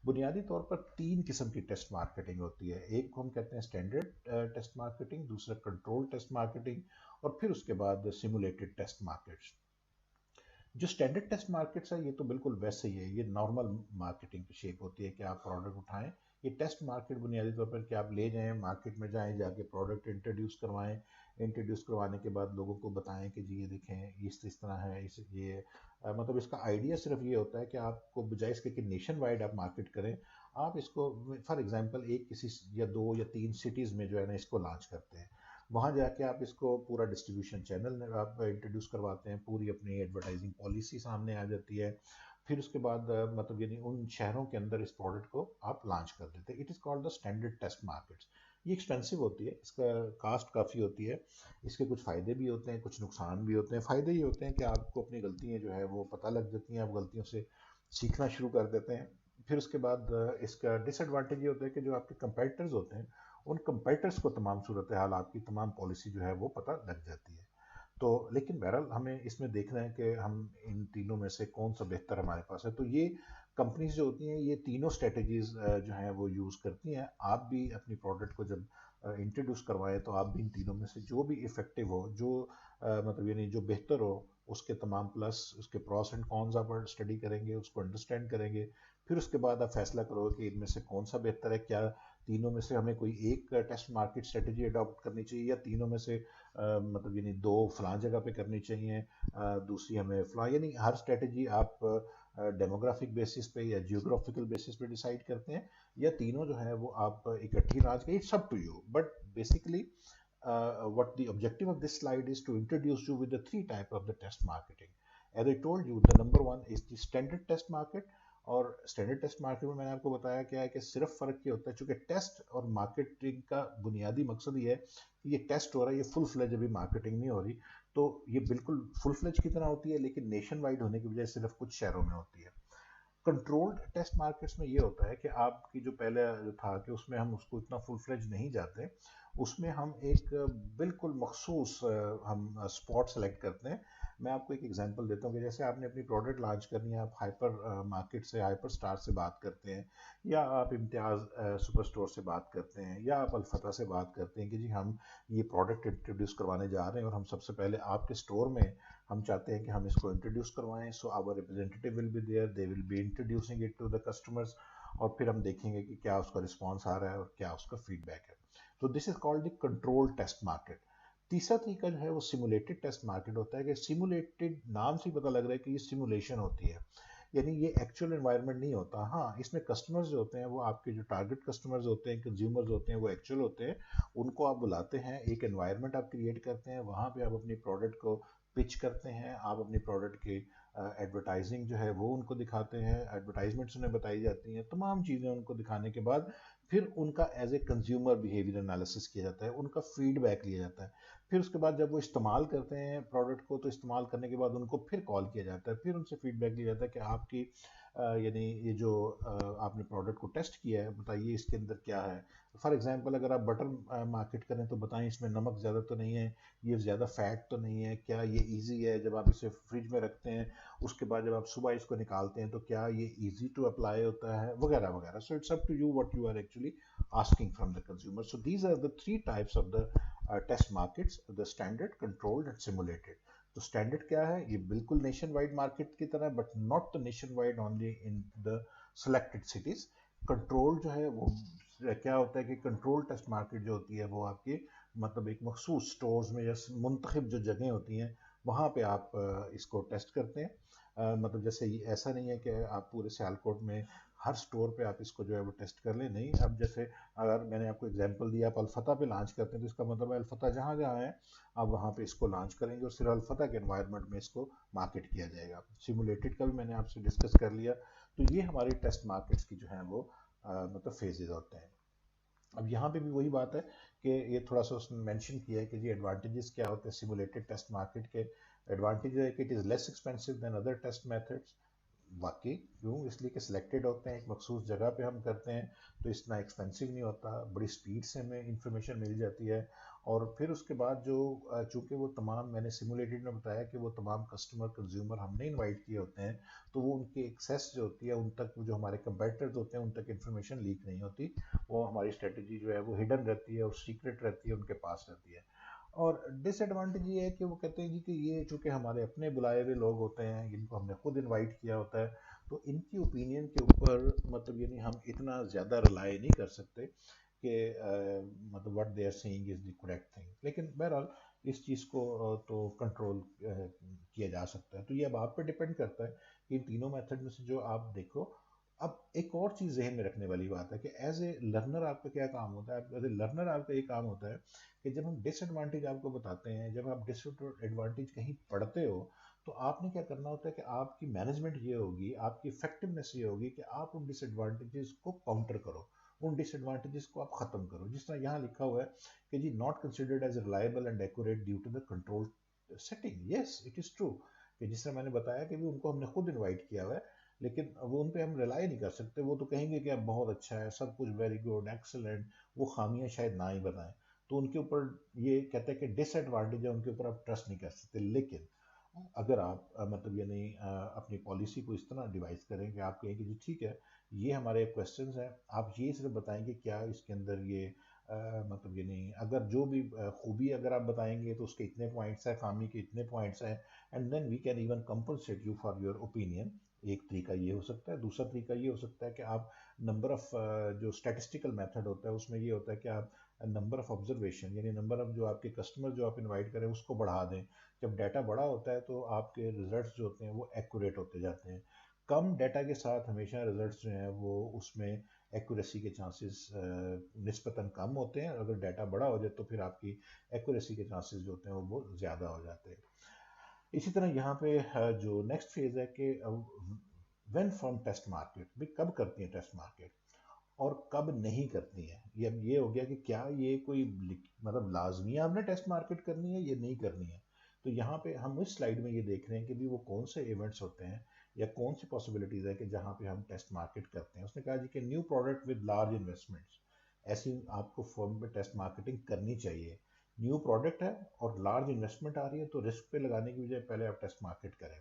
बुनियादी तौर पर तीन किस्म की टेस्ट मार्केटिंग होती है। एक को हम कहते हैं स्टैंडर्ड टेस्ट मार्केटिंग, दूसरा कंट्रोल टेस्ट मार्केटिंग, और फिर उसके बाद सिमुलेटेड टेस्ट मार्केट्स। जो स्टैंडर्ड टेस्ट मार्केट्स है ये तो बिल्कुल वैसे ही है, ये नॉर्मल मार्केटिंग की शेप होती है कि आप प्रोडक्ट उठाएं। ये टेस्ट मार्केट बुनियादी तौर पर कि आप ले जाएं मार्केट में, जाएं जाके प्रोडक्ट इंट्रोड्यूस करवाएं, इंट्रोड्यूस करवाने के बाद लोगों को बताएं कि जी ये देखें इस तरह है, इस ये मतलब इसका आइडिया सिर्फ ये होता है कि आपको बजाय इसके कि नेशन वाइड आप मार्केट करें, आप इसको फॉर एग्जांपल एक किसी या दो या तीन सिटीज़ में जो है ना इसको लॉन्च करते हैं। वहाँ जाके आप इसको पूरा डिस्ट्रीब्यूशन चैनल आप इंट्रोड्यूस करवाते हैं, पूरी अपनी एडवर्टाइजिंग पॉलिसी सामने आ जाती है। फिर उसके बाद मतलब यानी उन शहरों के अंदर इस प्रोडक्ट को आप लॉन्च कर देते हैं। It is called the standard test markets. ये एक्सपेंसिव होती है, इसका कास्ट काफ़ी होती है। इसके कुछ फ़ायदे भी होते हैं, कुछ नुकसान भी होते हैं। फ़ायदे ये होते हैं कि आपको अपनी गलतियाँ जो है वो पता लग जाती हैं, आप गलतियों से सीखना शुरू कर देते हैं। फिर उसके बाद इसका डिसएडवांटेज ये होता है कि जो आपके कंपेटिटर्स होते हैं, उन कंपेटिटर्स को तमाम सूरत हाल, आपकी तमाम पॉलिसी जो है वो पता लग जाती है। तो लेकिन बहरहाल हमें इसमें देखना है कि हम इन तीनों में से कौन सा बेहतर हमारे पास है। तो ये कंपनीज जो होती हैं ये तीनों स्ट्रेटजीज जो हैं वो यूज़ करती हैं। आप भी अपनी प्रोडक्ट को जब इंट्रोड्यूस करवाएं तो आप भी इन तीनों में से जो भी इफ़ेक्टिव हो, जो मतलब यानी जो बेहतर हो, उसके तमाम प्लस उसके प्रॉस एंड कॉन्स आप स्टडी करेंगे, उसको अंडरस्टैंड करेंगे। फिर उसके बाद आप फैसला करोगे कि इनमें से कौन सा बेहतर है। क्या तीनों में से हमें कोई एक टेस्ट मार्केट स्ट्रेटजी अडॉप्ट करनी चाहिए, या तीनों में से मतलब यानी दो फलां जगह पे करनी चाहिए, दूसरी हमें फलां, यानी हर स्ट्रेटजी आप डेमोग्राफिक बेसिस पे या जियोग्राफिकल बेसिस पे डिसाइड करते हैं, या तीनों जो है वो आप इकट्ठी लांच करिए। It's up to you, but basically what the objective of this slide is to introduce you with the three type of the test marketing. As I told you, the number one is the standard test market। और standard test market में मैंने आपको बताया क्या है कि सिर्फ फर्क ये होता है, चूंकि टेस्ट और मार्केटिंग का बुनियादी मकसद ये है कि ये टेस्ट हो रहा है, ये फुल फ्लेज अभी मार्केटिंग नहीं हो रही। तो ये बिल्कुल फुल फ्लेज की तरह होती है, लेकिन नेशन वाइड होने की बजाय सिर्फ कुछ शहरों में होती है। कंट्रोल्ड टेस्ट मार्केट्स में ये होता है कि आपकी जो पहले जो था कि उसमें हम उसको इतना फुल फ्लेज नहीं जाते, उसमें हम एक बिल्कुल मखसूस हम स्पॉट सेलेक्ट करते हैं। मैं आपको एक एग्जांपल देता हूँ कि जैसे आपने अपनी प्रोडक्ट लॉन्च करनी है, आप हाइपर मार्केट से, हाइपर स्टार से बात करते हैं, या आप इम्तियाज़ सुपर स्टोर से बात करते हैं, या आप अलफता से बात करते हैं कि जी हम ये प्रोडक्ट इंट्रोड्यूस करवाने जा रहे हैं और हम सबसे पहले आपके स्टोर में हम चाहते हैं कि हम इसको इंट्रोड्यूस करवाएं। So our representative will be there, they will be introducing it to the customers, और फिर हम देखेंगे कि क्या उसका रिस्पॉन्स आ रहा है और क्या उसका फीडबैक है। तो this is called the control test market. तीसरा तरीका जो है वो सिमुलेटेड टेस्ट मार्केट होता है, कि सिमुलेटेड नाम से ही पता लग रहा है कि ये सिमुलेशन होती है, यानी ये एक्चुअल एनवायरनमेंट नहीं होता। हाँ, इसमें कस्टमर्स जो होते हैं वो आपके जो टारगेट कस्टमर्स होते हैं, कंज्यूमर्स होते हैं, वो एक्चुअल होते हैं। उनको आप बुलाते हैं, एक एनवायरनमेंट आप क्रिएट करते हैं, वहाँ पे आप अपनी प्रोडक्ट को पिच करते हैं, आप अपनी प्रोडक्ट की एडवर्टाइजिंग जो है वो उनको दिखाते हैं, एडवर्टाइजमेंट्स उन्हें बताई जाती हैं, तमाम चीज़ें उनको दिखाने के बाद फिर उनका as a consumer behaviour analysis किया जाता है, उनका फीडबैक लिया जाता है। फिर उसके बाद जब वो इस्तेमाल करते हैं प्रोडक्ट को, तो इस्तेमाल करने के बाद उनको फिर कॉल किया जाता है, फिर उनसे फीडबैक लिया जाता है कि आपकी यानी ये जो आपने प्रोडक्ट को टेस्ट किया है, बताइए इसके अंदर क्या है। फॉर एग्जांपल अगर आप बटर मार्केट करें तो बताएं इसमें नमक ज़्यादा तो नहीं है, ये ज़्यादा फैट तो नहीं है, क्या ये इजी है जब आप इसे फ्रिज में रखते हैं, उसके बाद जब आप सुबह इसको निकालते हैं तो क्या ये इजी टू अप्लाई होता है, वगैरह वगैरह। So it's up to you what you are actually asking from the consumer. So these are the three types of the test markets: the standard, controlled and simulated. तो standard क्या है, ये बिल्कुल nation wide market की तरह, but not the nation wide, only in the selected cities. Control जो है वो क्या होता है कि कंट्रोल टेस्ट मार्केट जो होती है वो आपकी मतलब एक मखसूस स्टोर्स में या मुंतखब जो जगह होती हैं वहाँ पे आप इसको टेस्ट करते हैं। मतलब जैसे ऐसा नहीं है कि आप पूरे सियालकोट में हर स्टोर पे आप इसको जो है वो टेस्ट कर लें, नहीं। अब जैसे अगर मैंने आपको एग्जांपल दिया, आप अलफता पे लॉन्च करते हैं तो इसका मतलब है अलफता जहाँ जहाँ है आप वहाँ पे इसको लॉन्च करेंगे और सिर्फ अलफता के एनवायरनमेंट में इसको मार्केट किया जाएगा। सिमुलेटेड का भी मैंने आपसे डिस्कस कर लिया। तो ये हमारी टेस्ट मार्केट्स की जो है वो मतलब फेजेज होते हैं। अब यहाँ पे भी वही बात है कि ये थोड़ा सा उसने मेंशन किया है कि जी एडवांटेजेस क्या होते हैं सिमुलेटेड टेस्ट मार्केट के। एडवांटेज है कि it is less expensive than other test methods, वाकई क्यों, इसलिए कि सिलेक्टेड होते हैं, एक मखसूस जगह पे हम करते हैं, तो इतना एक्सपेंसिव नहीं होता, बड़ी स्पीड से हमें इंफॉर्मेशन मिल जाती है। और फिर उसके बाद जो चूँकि वो तमाम मैंने सिमुलेटेड में बताया कि वो तमाम कस्टमर कंज्यूमर हमने इनवाइट किए होते हैं, तो वो उनकी एक्सेस जो होती है उन तक, जो हमारे कंपेटिटर्स होते हैं उन तक इन्फॉर्मेशन लीक नहीं होती। वो हमारी स्ट्रेटजी जो है वो हिडन रहती है और सीक्रेट रहती है, उनके पास रहती है। और डिसएडवांटेज ये है कि वो कहते हैं जी कि ये चूँकि हमारे अपने बुलाए हुए लोग होते हैं, जिनको हमने खुद इनवाइट किया होता है, तो इनकी ओपिनियन के ऊपर मतलब यानी हम इतना ज़्यादा रिलाई नहीं कर सकते कि मतलब what they are saying is the correct thing. लेकिन बहरहाल इस चीज़ को तो कंट्रोल किया जा सकता है। तो ये अब आप पे डिपेंड करता है कि इन तीनों मेथड में से जो आप देखो। अब एक और चीज़ ज़हन में रखने वाली बात है कि एज ए लर्नर आपका क्या काम होता है। एज ए लर्नर आपका ये काम होता है कि जब हम डिसएडवांटेज आपको बताते हैं, जब आप डिसएडवांटेज कहीं पढ़ते हो, तो आपने क्या करना होता है कि आपकी मैनेजमेंट ये होगी, आपकी इफेक्टिवनेस ये होगी कि आप उन डिसएडवांटेजेस को काउंटर करो, उन डिसएडवांटेजेस को आप ख़त्म करो। जिस तरह यहाँ लिखा हुआ है कि जी not considered as reliable and accurate due to the control setting. Yes it is true कि जिस तरह मैंने बताया कि भी उनको हमने खुद इन्वाइट किया हुआ है, लेकिन वो उन पे हम रिलाई नहीं कर सकते। वो तो कहेंगे कि अब बहुत अच्छा है, सब कुछ वेरी गुड एक्सेलेंट, वो खामियां शायद ना ही बताएं। तो उनके ऊपर ये कहते हैं कि डिसएडवांटेज है, उनके ऊपर आप ट्रस्ट नहीं कर सकते। लेकिन अगर आप मतलब यानी अपनी पॉलिसी को इस तरह डिवाइस करें कि आप कहें कि जी ठीक है, ये हमारे क्वेश्चंस हैं, आप ये सिर्फ बताएंगे क्या इसके अंदर ये मतलब यानी अगर जो भी खूबी अगर आप बताएंगे तो उसके इतने पॉइंट्स हैं, खामी के इतने पॉइंट्स हैं, and then we can even compensate you for your opinion. एक तरीका ये हो सकता है। दूसरा तरीका ये हो सकता है कि आप नंबर ऑफ जो स्टैटिस्टिकल मेथड होता है उसमें ये होता है कि आप नंबर ऑफ ऑब्जर्वेशन यानी नंबर ऑफ जो आपके कस्टमर जो आप इनवाइट करें उसको बढ़ा दें। जब डाटा बड़ा होता है तो आपके रिजल्ट्स जो होते हैं वो एक्यूरेट होते जाते हैं। कम डाटा के साथ हमेशा रिजल्ट्स जो हैं वो उसमें एक्यूरेसी के चांसेस निस्बतन कम होते हैं। अगर डाटा बड़ा हो जाए तो फिर आपकी एक्यूरेसी के चांसेस जो होते हैं वो बहुत ज़्यादा हो जाते हैं। इसी तरह यहाँ पे जो नेक्स्ट फेज है कि व्हेन फ्रॉम टेस्ट मार्केट, भी कब करती है टेस्ट मार्केट और कब नहीं करती है। ये अब ये हो गया कि क्या ये कोई मतलब लाजमी आपने टेस्ट मार्केट करनी है या नहीं करनी है। तो यहाँ पे हम इस स्लाइड में ये देख रहे हैं कि भी वो कौन से इवेंट्स होते हैं या कौन सी पॉसिबिलिटीज़ है कि जहाँ पे हम टेस्ट मार्केट करते हैं। उसने कहा जी कि new product with large investments, ऐसी आपको फर्म पे टेस्ट मार्केटिंग करनी चाहिए। न्यू प्रोडक्ट है और लार्ज इन्वेस्टमेंट आ रही है, तो रिस्क पे लगाने की बजाय पहले आप टेस्ट मार्केट करें।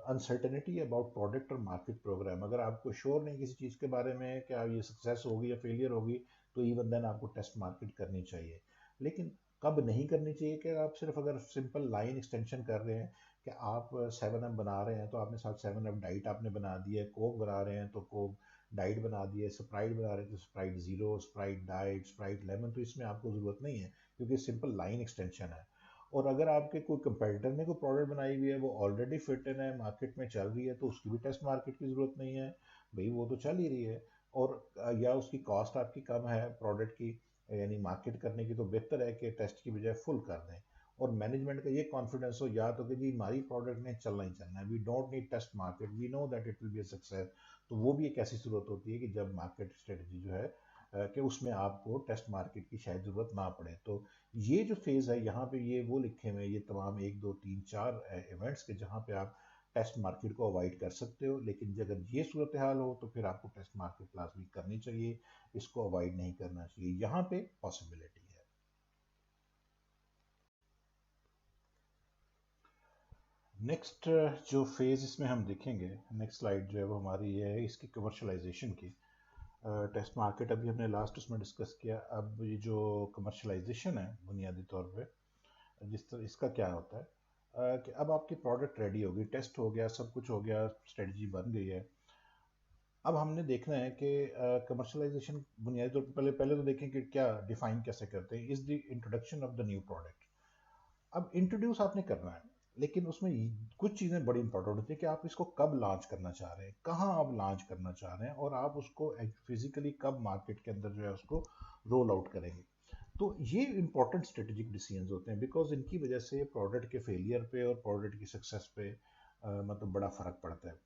अनसर्टेनिटी अबाउट प्रोडक्ट और मार्केट प्रोग्राम, अगर आपको श्योर नहीं किसी चीज़ के बारे में क्या ये सक्सेस होगी या फेलियर होगी, तो इवन देन आपको टेस्ट मार्केट करनी चाहिए। लेकिन कब नहीं करनी चाहिए कि आप सिर्फ अगर सिंपल लाइन एक्सटेंशन कर रहे हैं कि आप 7 अप बना रहे हैं तो आपने साथ 7 अप डाइट आपने बना दी है, कोक बना रहे हैं तो कोक डाइट बना दी है, स्प्राइट बना रहे हैं तो Sprite zero, Sprite diet, Sprite lemon, तो इसमें आपको ज़रूरत नहीं है क्योंकि सिंपल लाइन एक्सटेंशन है। और अगर आपके कोई कंपेटिटर ने कोई प्रोडक्ट बनाई हुई है, वो ऑलरेडी फिट इन है, मार्केट में चल रही है, तो उसकी भी टेस्ट मार्केट की ज़रूरत नहीं है। भाई वो तो चल ही रही है। और या उसकी कॉस्ट आपकी कम है प्रोडक्ट की, यानी मार्केट करने की, तो बेहतर है कि टेस्ट की बजाय फुल कर दें। और मैनेजमेंट का ये कॉन्फिडेंस हो या तो कि जी हमारी प्रोडक्ट ने चलना ही चलना है, we don't need test market, we know that it will be a success. तो वो भी एक ऐसी सूरत होती है कि जब मार्केट स्ट्रेटजी जो है कि उसमें आपको टेस्ट मार्केट की शायद ज़रूरत ना पड़े। तो ये जो फेज़ है यहाँ पे ये वो लिखे हुए हैं, ये तमाम 1 2 3 4 इवेंट्स के जहाँ पे आप टेस्ट मार्केट को अवॉइड कर सकते हो। लेकिन अगर ये सूरत हाल हो तो फिर आपको टेस्ट मार्केट लाजमी करनी चाहिए, इसको अवॉइड नहीं करना चाहिए। यहाँ पे पॉसिबिलिटी है। नेक्स्ट जो फेज़ इसमें हम देखेंगे, नेक्स्ट स्लाइड जो है वो हमारी ये है इसकी कमर्शलाइजेशन की। टेस्ट मार्केट अभी हमने लास्ट उसमें डिस्कस किया। अब ये जो कमर्शलाइजेशन है बुनियादी तौर पे जिस तरह इसका क्या होता है कि अब आपकी प्रोडक्ट रेडी होगी, टेस्ट हो गया, सब कुछ हो गया, स्ट्रेटजी बन गई है। अब हमने देखना है कि कमर्शलाइजेशन बुनियादी तौर पर पहले पहले तो देखें कि क्या डिफाइन कैसे करते हैं। Is the introduction of the new product. अब इंट्रोड्यूस आपने करना है, लेकिन उसमें कुछ चीज़ें बड़ी इंपॉर्टेंट होती है कि आप इसको कब लॉन्च करना चाह रहे हैं, कहाँ आप लॉन्च करना चाह रहे हैं, और आप उसको फिजिकली कब मार्केट के अंदर जो है उसको रोल आउट करेंगे। तो ये इंपॉर्टेंट स्ट्रेटेजिक डिसीजंस होते हैं, बिकॉज इनकी वजह से प्रोडक्ट के फेलियर पे और प्रोडक्ट की सक्सेस पे मतलब बड़ा फ़र्क पड़ता है।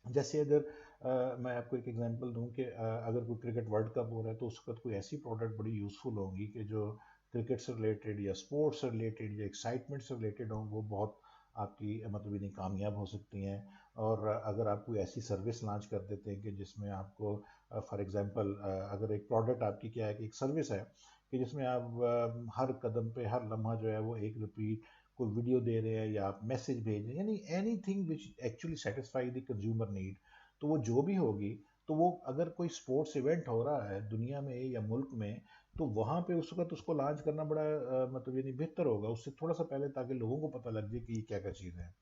जैसे अगर मैं आपको एक एग्जांपल दूं कि अगर कोई क्रिकेट वर्ल्ड कप हो रहा है तो उस वक्त कोई ऐसी प्रोडक्ट बड़ी यूज़फुल होंगी कि जो क्रिकेट से रिलेटेड या स्पोर्ट्स से रिलेटेड या एक्साइटमेंट से रिलेटेड हों, वो बहुत आपकी मतलब इन्हीं कामयाब हो सकती हैं। और अगर आप कोई ऐसी सर्विस लॉन्च कर देते हैं कि जिसमें आपको फॉर एग्जांपल अगर एक प्रोडक्ट आपकी क्या है कि एक सर्विस है कि जिसमें आप हर कदम पे हर लम्हा जो है वो एक रिपीट कोई वीडियो दे रहे हैं या आप मैसेज भेज रहे हैं, यानी any thing which actually satisfy the consumer need, तो वो जो भी होगी, तो वो अगर कोई स्पोर्ट्स इवेंट हो रहा है दुनिया में या मुल्क में, तो वहाँ पे उस वक्त उसको लॉन्च करना बड़ा मतलब यानी बेहतर होगा उससे थोड़ा सा पहले, ताकि लोगों को पता लग जाए कि ये क्या क्या चीज़ है।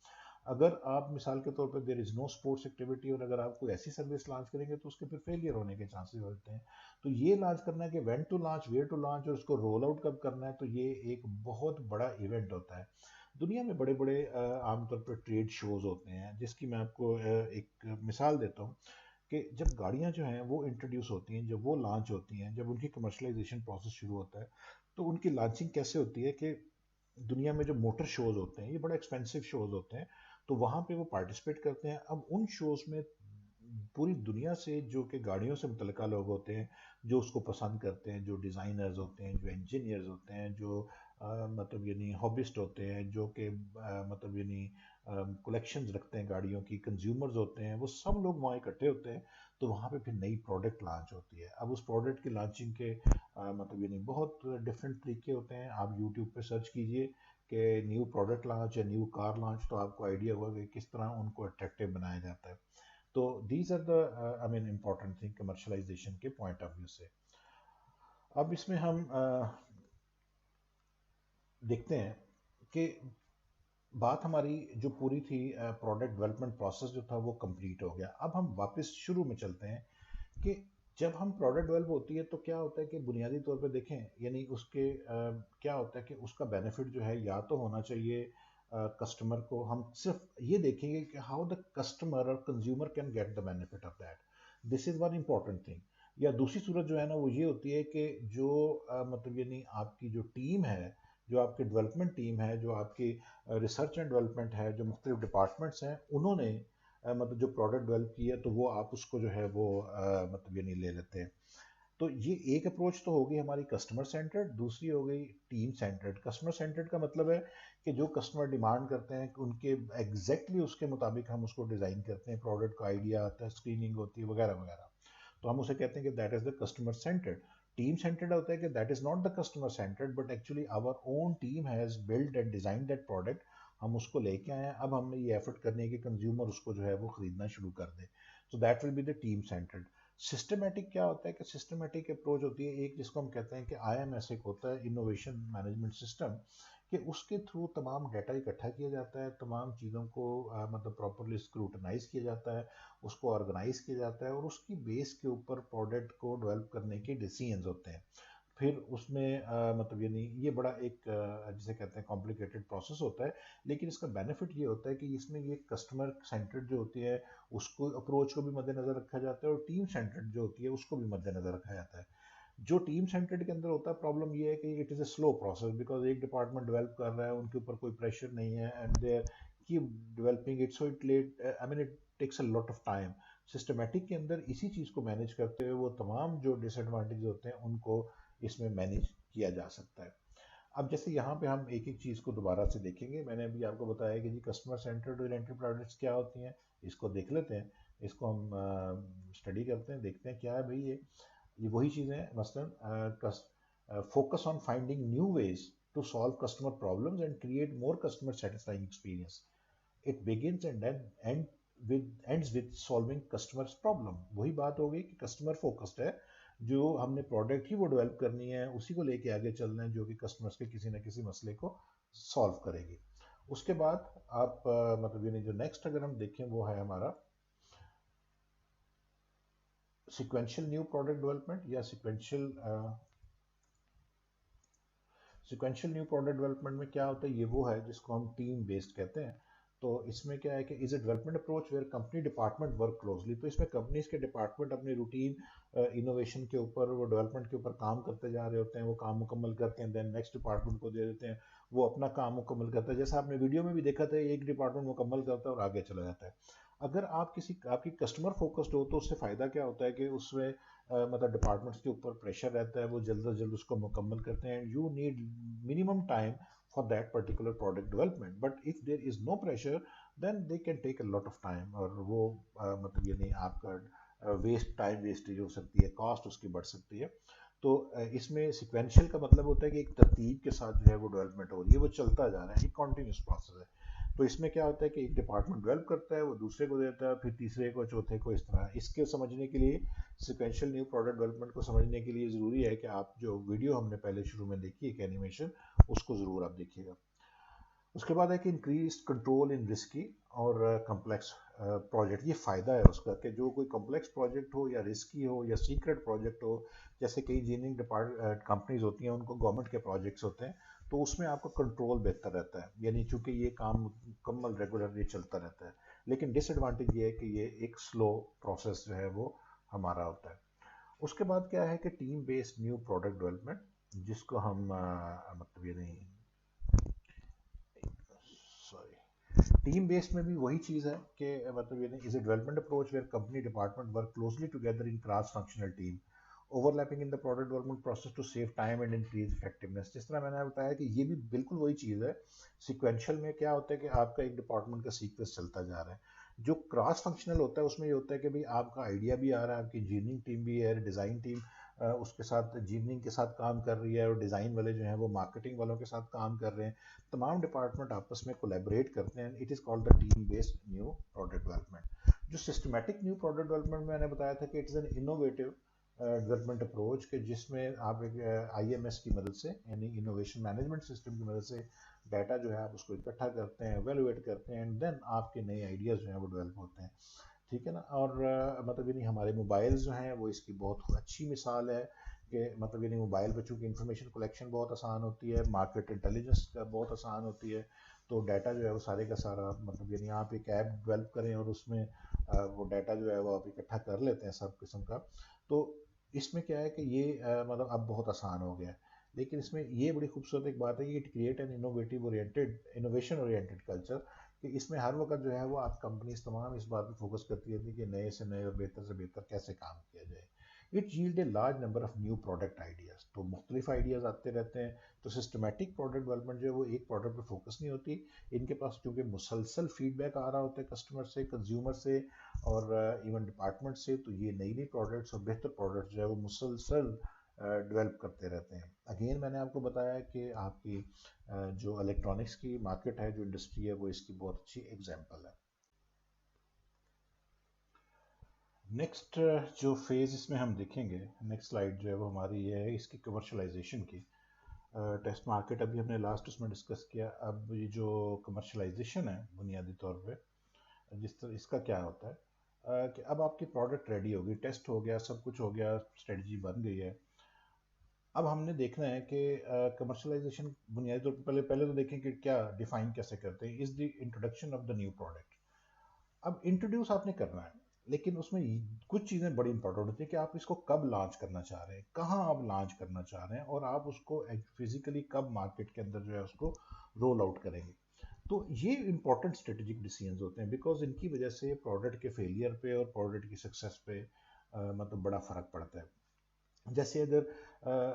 अगर आप मिसाल के तौर पर there is no sports activity और अगर आप कोई ऐसी सर्विस लॉन्च करेंगे तो उसके फिर फेलियर होने के चांसेस होते हैं। तो ये लॉन्च करना है कि when to launch, where to launch और उसको रोल आउट कब करना है, तो ये एक बहुत बड़ा इवेंट होता है। दुनिया में बड़े बड़े आमतौर पर ट्रेड शोज़ होते हैं, जिसकी मैं आपको एक मिसाल देता हूँ कि जब गाड़ियाँ जो हैं वो इंट्रोड्यूस होती हैं, जब वो लॉन्च होती हैं, जब उनकी कमर्शलाइजेशन प्रोसेस शुरू होता है, तो उनकी लॉन्चिंग कैसे होती है कि दुनिया में जो मोटर शोज़ होते हैं ये बड़े एक्सपेंसिव शोज़ होते हैं, तो वहाँ पे वो पार्टिसिपेट करते हैं। अब उन शोज़ में पूरी दुनिया से जो कि गाड़ियों से मुतल्लिका लोग होते हैं, जो उसको पसंद करते हैं, जो डिज़ाइनर्स होते हैं, जो इंजीनियर्स होते हैं, जो मतलब यानी हॉबिस्ट होते हैं, जो कि मतलब यानी कलेक्शंस रखते हैं गाड़ियों की, कंज्यूमर्स होते हैं, वो सब लोग वहाँ इकट्ठे होते हैं। तो वहाँ पे फिर नई प्रोडक्ट लॉन्च होती है। अब उस प्रोडक्ट की लॉन्चिंग के मतलब यानी बहुत डिफरेंट तरीके होते हैं। आप यूट्यूब पे सर्च कीजिए कि न्यू प्रोडक्ट लॉन्च या न्यू कार लॉन्च, तो आपको आइडिया होगा कि किस तरह उनको अट्रैक्टिव बनाया जाता है। तो these are the I mean important thing commercialisation के पॉइंट ऑफ व्यू से। अब इसमें हम देखते हैं कि बात हमारी जो पूरी थी प्रोडक्ट डेवलपमेंट प्रोसेस जो था वो कंप्लीट हो गया। अब हम वापस शुरू में चलते हैं कि जब हम प्रोडक्ट डेवलप होती है तो क्या होता है कि बुनियादी तौर पे देखें, यानी उसके क्या होता है कि उसका बेनिफिट जो है या तो होना चाहिए कस्टमर को, हम सिर्फ ये देखेंगे कि हाउ द कस्टमर और consumer can get the benefit of that, this is one important thing. या दूसरी सूरत जो है ना वो ये होती है कि जो मतलब यानी आपकी जो टीम है, जो आपकी डेवलपमेंट टीम है, जो आपकी रिसर्च एंड डेवलपमेंट है, जो मुख्तलिफ डिपार्टमेंट्स हैं, उन्होंने मतलब जो प्रोडक्ट डेवलप किया तो वो आप उसको जो है वो मतलब ये नहीं ले लेते हैं। तो ये एक अप्रोच तो होगी हमारी कस्टमर सेंटर्ड, दूसरी हो गई टीम सेंटर्ड। कस्टमर सेंटर्ड का मतलब है कि जो कस्टमर डिमांड करते हैं कि उनके एग्जैक्टली उसके मुताबिक हम उसको डिज़ाइन करते हैं, प्रोडक्ट का आइडिया आता है, स्क्रीनिंग होती है वगैरह वगैरह, तो हम उसे कहते हैं कि that is the customer centred. Team centred होता है कि that is not the customer centred but actually our own team has build and design that product, हम उसको लेके आए हैं, अब हमने ये एफर्ट करनी है कि कंज्यूमर उसको जो है वो ख़रीदना शुरू कर दे। तो that will be the team centred. Systematic क्या होता है कि सिस्टमेटिक अप्रोच होती है एक जिसको हम कहते हैं कि IMS एक होता है, इनोवेशन मैनेजमेंट सिस्टम, कि उसके थ्रू तमाम डाटा इकट्ठा किया जाता है, तमाम चीज़ों को मतलब प्रॉपरली स्क्रूटनाइज किया जाता है, उसको ऑर्गेनाइज किया जाता है और उसकी बेस के ऊपर प्रोडक्ट को डेवलप करने के डिसीजंस होते हैं। फिर उसमें मतलब यानी ये बड़ा एक जिसे कहते हैं कॉम्प्लिकेटेड प्रोसेस होता है, लेकिन इसका बेनिफिट ये होता है कि इसमें ये कस्टमर सेंटर्ड जो होती है उसको अप्रोच को भी मद्देनज़र रखा जाता है और टीम सेंटर्ड जो होती है उसको भी मद्देनज़र रखा जाता है। जो टीम सेंटर्ड के अंदर होता है प्रॉब्लम ये है कि it is a slow process, because एक डिपार्टमेंट डेवलप कर रहा है, उनके ऊपर कोई प्रेशर नहीं है and they keep developing it, so it late I mean it takes a lot of time. Systematic के अंदर इसी चीज़ को मैनेज करते हुए वो तमाम जो डिसएडवांटेज होते हैं उनको इसमें मैनेज किया जा सकता है। अब जैसे यहाँ पे हम एक एक चीज़ को दोबारा से देखेंगे, मैंने अभी आपको बताया कि जी कस्टमर सेंटर्ड ओरिएंटेड प्रोडक्ट्स क्या होती हैं, इसको देख लेते हैं, इसको हम स्टडी करते हैं, देखते हैं क्या है भाई ये वही चीज़ें हैं। मसलन focus on finding new ways to solve customer problems and create more customer satisfying experience. It begins and with ends with solving customers problem. वही बात हो गई कि कस्टमर फोकस्ड है, जो हमने प्रोडक्ट ही वो डेवलप करनी है, उसी को लेके आगे चलना है जो कि कस्टमर्स के किसी ना किसी मसले को सॉल्व करेगी। उसके बाद आप मतलब यानी जो नेक्स्ट अगर हम देखें वो है हमारा सिक्वेंशियल न्यू प्रोडक्ट डेवलपमेंट या सिक्वेंशियल न्यू प्रोडक्ट डेवलपमेंट में क्या होता है, ये वो है जिसको हम टीम बेस्ड कहते हैं। तो इसमें क्या है कि is a development approach where company department work closely, तो इसमें कंपनीज के डिपार्टमेंट अपनी रूटीन इनोवेशन के ऊपर, वो डेवलपमेंट के ऊपर काम करते जा रहे होते हैं, वो काम मुकम्मल करते हैं, देन नेक्स्ट डिपार्टमेंट को दे देते हैं, वो अपना काम मुकम्मल करता है। जैसा आपने वीडियो में भी देखा था, एक डिपार्टमेंट मुकम्मल करता है और आगे चला जाता है। अगर आप किसी आपकी कस्टमर फोकस्ड हो तो उससे फ़ायदा क्या होता है कि उसमें मतलब डिपार्टमेंट्स के ऊपर प्रेशर रहता है, वो जल्द अज जल्द उसको मुकम्मल करते हैं and you need minimum time for that particular product development. But if there is no pressure, then they can take a lot of time, और वो मतलब ये नहीं आपका वेस्ट टाइम वेस्टेज हो सकती है, कॉस्ट उसकी बढ़ सकती है। तो इसमें सिक्वेंशियल का मतलब होता है कि एक तरतीब के साथ जो है वो डेवलपमेंट हो रही है, वो चलता जा रहा है, एक कॉन्टिन्यूस प्रोसेस है। तो इसमें क्या होता है कि एक डिपार्टमेंट डेवलप करता है, वो दूसरे को देता है, फिर तीसरे को, चौथे को, इस तरह। इसके समझने के लिए, सिक्वेंशियल न्यू प्रोडक्ट डेवलपमेंट को समझने के लिए ज़रूरी है कि आप जो वीडियो हमने पहले शुरू में देखी एक एनिमेशन, उसको ज़रूर आप देखिएगा। उसके बाद है कि इंक्रीज कंट्रोल इन रिस्की और कम्प्लेक्स प्रोजेक्ट। ये फ़ायदा है उसका कि जो कोई कम्प्लेक्स प्रोजेक्ट हो या रिस्की हो या सीक्रेट प्रोजेक्ट हो, जैसे कई इंजीनियरिंग कंपनीज होती हैं, उनको गवर्नमेंट के प्रोजेक्ट्स होते हैं, तो उसमें आपका कंट्रोल बेहतर रहता है, यानी चूंकि ये काम मुकम्मल रेगुलरली चलता रहता है। लेकिन डिसएडवांटेज ये है कि ये एक स्लो प्रोसेस जो है वो हमारा होता है। उसके बाद क्या है कि team based new product development, जिसको हम मतलब ये नहीं, सॉरी, टीम बेस्ड में भी वही चीज़ है कि मतलब ये नहीं, is a development approach where company department work closely together in cross functional team overlapping in the product development process to save time and increase effectiveness. जिस तरह मैंने बताया कि ये भी बिल्कुल वही चीज़ है। सिक्वेंशियल में क्या होता है कि आपका एक डिपार्टमेंट का सीक्वेंस चलता जा रहा है। जो क्रॉस फंक्शनल होता है उसमें ये होता है कि भाई आपका आइडिया भी आ रहा है, आपकी इंजीनियरिंग टीम भी है, डिज़ाइन टीम उसके साथ इंजीनियरिंग के साथ काम कर रही है, और डिज़ाइन वाले जो हैं वो मार्केटिंग वालों के साथ काम कर रहे हैं। तमाम डिपार्टमेंट आपस में कोलैबोरेट करते हैं। It is called the team based new product development. जो सिस्टमैटिक न्यू प्रोडक्ट डेवलपमेंट मैंने बताया था कि it is an innovative development approach, के जिसमें आप एक IMS की मदद से, यानी इनोवेशन मैनेजमेंट सिस्टम की मदद से, डाटा जो है आप उसको इकट्ठा करते हैं, एवेलुएट करते हैं, एंड देन आपके नए आइडियाज़ जो हैं वो डेवलप होते हैं। ठीक है ना। और मतलब यानी हमारे मोबाइल जो हैं वो इसकी बहुत अच्छी मिसाल है कि मतलब यानी मोबाइल पे चूँकि इंफॉर्मेशन कलेक्शन बहुत आसान होती है, मार्केट इंटेलिजेंस का बहुत आसान होती है, तो डाटा जो है वो सारे का सारा मतलब यानी आप एक ऐप डेवलप करें और उसमें वो डाटा जो है वो आप इकट्ठा कर लेते हैं सब किस्म का। तो इसमें क्या है कि ये मतलब अब बहुत आसान हो गया है। लेकिन इसमें ये बड़ी खूबसूरत एक बात है कि it create an innovative oriented, innovation oriented culture, कि इसमें हर वक्त जो है वो आप कंपनीज तमाम इस बात पे फोकस करती रहती है कि नए से नए और बेहतर से बेहतर कैसे काम किया जाए। It yield a large number of new product ideas, तो मुख्तलिफ आइडियाज़ आते रहते हैं। तो सिस्टमेटिक प्रोडक्ट डेवलपमेंट जो है वो एक प्रोडक्ट पर फोकस नहीं होती। इनके पास क्योंकि मुसलसल फीडबैक आ रहा होता है कस्टमर से, कंज्यूमर से, और इवन डिपार्टमेंट से, तो ये नई नई प्रोडक्ट्स और बेहतर प्रोडक्ट्स जो है वो मुसलसल डेवलप करते रहते हैं। अगेन मैंने आपको बताया कि आपकी जो इलेक्ट्रॉनिक्स की मार्केट है, जो इंडस्ट्री है, वो इसकी बहुत अच्छी एग्जांपल है। नेक्स्ट जो फेज़ इसमें हम देखेंगे, नेक्स्ट स्लाइड जो है वो हमारी ये है इसकी कमर्शलाइजेशन की। टेस्ट मार्केट अभी हमने लास्ट उसमें डिस्कस किया। अब ये जो कमर्शलाइजेशन है बुनियादी तौर पे, जिस तरह इसका क्या होता है कि अब आपकी प्रोडक्ट रेडी होगी, टेस्ट हो गया, सब कुछ हो गया, स्ट्रेटजी बन गई है। अब हमने देखना है कि कमर्शलाइजेशन बुनियादी तौर पर पहले पहले तो देखें कि क्या डिफाइन कैसे करते हैं। Is the introduction of the new product. अब इंट्रोड्यूस आपने करना है, लेकिन उसमें कुछ चीज़ें बड़ी इंपॉर्टेंट होती है कि आप इसको कब लॉन्च करना चाह रहे हैं, कहाँ आप लॉन्च करना चाह रहे हैं, और आप उसको फिजिकली कब मार्केट के अंदर जो है उसको रोल आउट करेंगे। तो ये इंपॉर्टेंट स्ट्रेटेजिक डिसीजंस होते हैं, बिकॉज इनकी वजह से प्रोडक्ट के फेलियर पे और प्रोडक्ट की सक्सेस पे मतलब बड़ा फ़र्क पड़ता है। जैसे अगर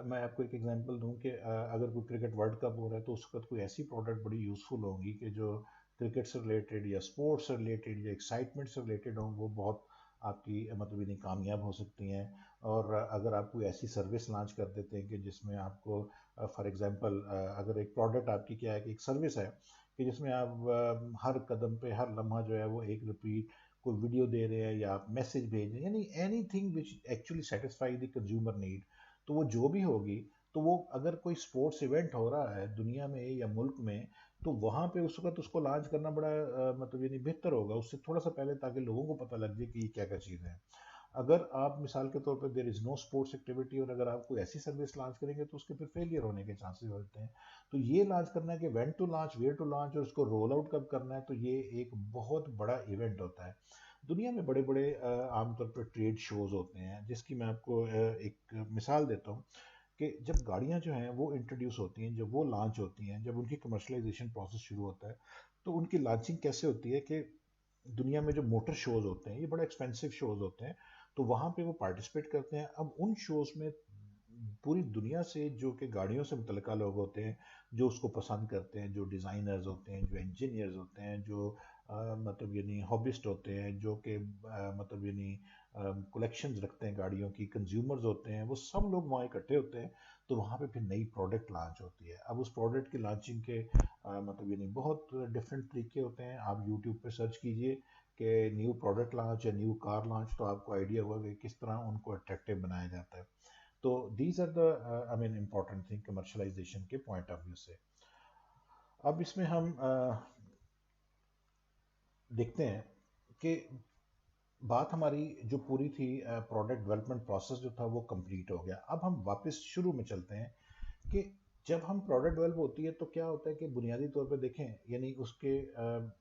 मैं आपको एक एग्जांपल दूं कि अगर कोई क्रिकेट वर्ल्ड कप हो रहा है, तो उस वक्त कोई ऐसी प्रोडक्ट बड़ी यूज़फुल होंगी कि जो क्रिकेट से रिलेटेड या स्पोर्ट्स से रिलेटेड या एक्साइटमेंट से रिलेटेड हों, वो बहुत आपकी मतलब इतनी कामयाब हो सकती हैं। और अगर आप कोई ऐसी सर्विस लॉन्च कर देते हैं कि जिसमें आपको फॉर एग्जांपल अगर एक प्रोडक्ट आपकी क्या है कि एक सर्विस है कि जिसमें आप हर कदम पे हर लम्हा जो है वो एक रिपीट कोई वीडियो दे रहे हैं या आप मैसेज भेज रहे हैं, यानी any thing which actually satisfy the consumer need, तो वो जो भी होगी, तो वो अगर कोई स्पोर्ट्स इवेंट हो रहा है दुनिया में या मुल्क में, तो वहाँ पे उस वक्त उसको लॉन्च करना बड़ा मतलब यानी बेहतर होगा उससे थोड़ा सा पहले, ताकि लोगों को पता लग जाए कि ये क्या क्या चीज़ है। अगर आप मिसाल के तौर पर there is no sports activity और अगर आप कोई ऐसी सर्विस लॉन्च करेंगे, तो उसके फिर फेलियर होने के चांसेस होते हैं। तो ये लॉन्च करना है कि when to launch, where to launch, और उसको रोल आउट कब करना है, तो ये एक बहुत बड़ा इवेंट होता है। दुनिया में बड़े बड़े आमतौर पर ट्रेड शोज़ होते हैं, जिसकी मैं आपको एक मिसाल देता हूँ कि जब गाड़ियाँ जो हैं वो इंट्रोड्यूस होती हैं, जब वो लॉन्च होती हैं, जब उनकी कमर्शलाइजेशन प्रोसेस शुरू होता है, तो उनकी लॉन्चिंग कैसे होती है कि दुनिया में जो मोटर शोज़ होते हैं, ये बड़ा एक्सपेंसिव शोज़ होते हैं, तो वहाँ पे वो पार्टिसिपेट करते हैं। अब उन शोज़ में पूरी दुनिया से जो कि गाड़ियों से मुतल्लिका लोग होते हैं, जो उसको पसंद करते हैं, जो डिज़ाइनर्स होते हैं, जो इंजीनियर्स होते हैं, जो मतलब यानी हॉबिस्ट होते हैं, जो कि मतलब यानी कलेक्शंस रखते हैं गाड़ियों की, कंज्यूमर्स होते हैं, वो सब लोग वहाँ इकट्ठे होते हैं। तो वहाँ पे फिर नई प्रोडक्ट लॉन्च होती है। अब उस प्रोडक्ट की लॉन्चिंग के मतलब यानी बहुत डिफरेंट तरीके होते हैं। आप यूट्यूब पे सर्च कीजिए कि न्यू प्रोडक्ट लॉन्च या न्यू कार लॉन्च, तो आपको आइडिया होगा कि किस तरह उनको अट्रैक्टिव बनाया जाता है। तो these are the I mean important thing commercialisation के पॉइंट ऑफ व्यू से। अब इसमें हम देखते हैं कि बात हमारी जो पूरी थी प्रोडक्ट डेवलपमेंट प्रोसेस जो था वो कंप्लीट हो गया। अब हम वापस शुरू में चलते हैं कि जब हम प्रोडक्ट डेवलप होती है तो क्या होता है कि बुनियादी तौर पे देखें, यानी उसके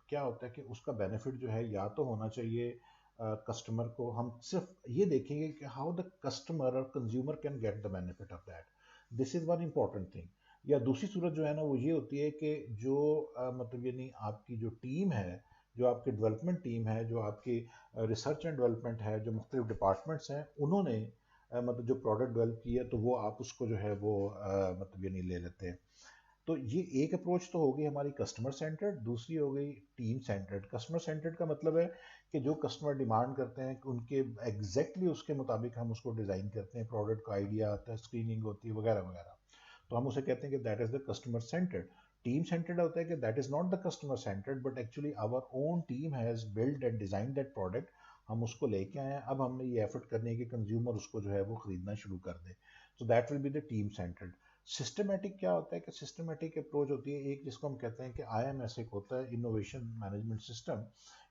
क्या होता है कि उसका बेनिफिट जो है या तो होना चाहिए कस्टमर को। हम सिर्फ ये देखेंगे कि हाउ द कस्टमर और consumer can get the benefit of that, this is one important thing. या दूसरी सूरत जो है ना वो ये होती है कि जो मतलब यानी आपकी जो टीम है, जो आपकी डेवलपमेंट टीम है, जो आपकी रिसर्च एंड डेवलपमेंट है, जो मुख्तलिफ डिपार्टमेंट्स हैं, उन्होंने मतलब जो प्रोडक्ट डेवलप की है तो वो आप उसको जो है वो मतलब ये नहीं ले लेते हैं। तो ये एक अप्रोच तो हो गई हमारी कस्टमर सेंटर्ड, दूसरी हो गई टीम सेंटर्ड। कस्टमर सेंटर्ड का मतलब है कि जो कस्टमर डिमांड करते हैं कि उनके एग्जैक्टली उसके मुताबिक हम उसको डिज़ाइन करते हैं, प्रोडक्ट का आइडिया आता है, स्क्रीनिंग होती है वगैरह वगैरह। तो हम उसे कहते हैं कि that is the customer centred. Team centred होता है कि that is not the customer centred but actually our own team has build and design that product. हम उसको लेके आए हैं, अब हमने ये एफर्ट करनी है कि कंज्यूमर उसको जो है वो खरीदना शुरू कर दे। तो that will be the team centred. Systematic क्या होता है कि सिस्टमेटिक अप्रोच होती है एक जिसको हम कहते हैं कि IMS एक होता है, इनोवेशन मैनेजमेंट सिस्टम,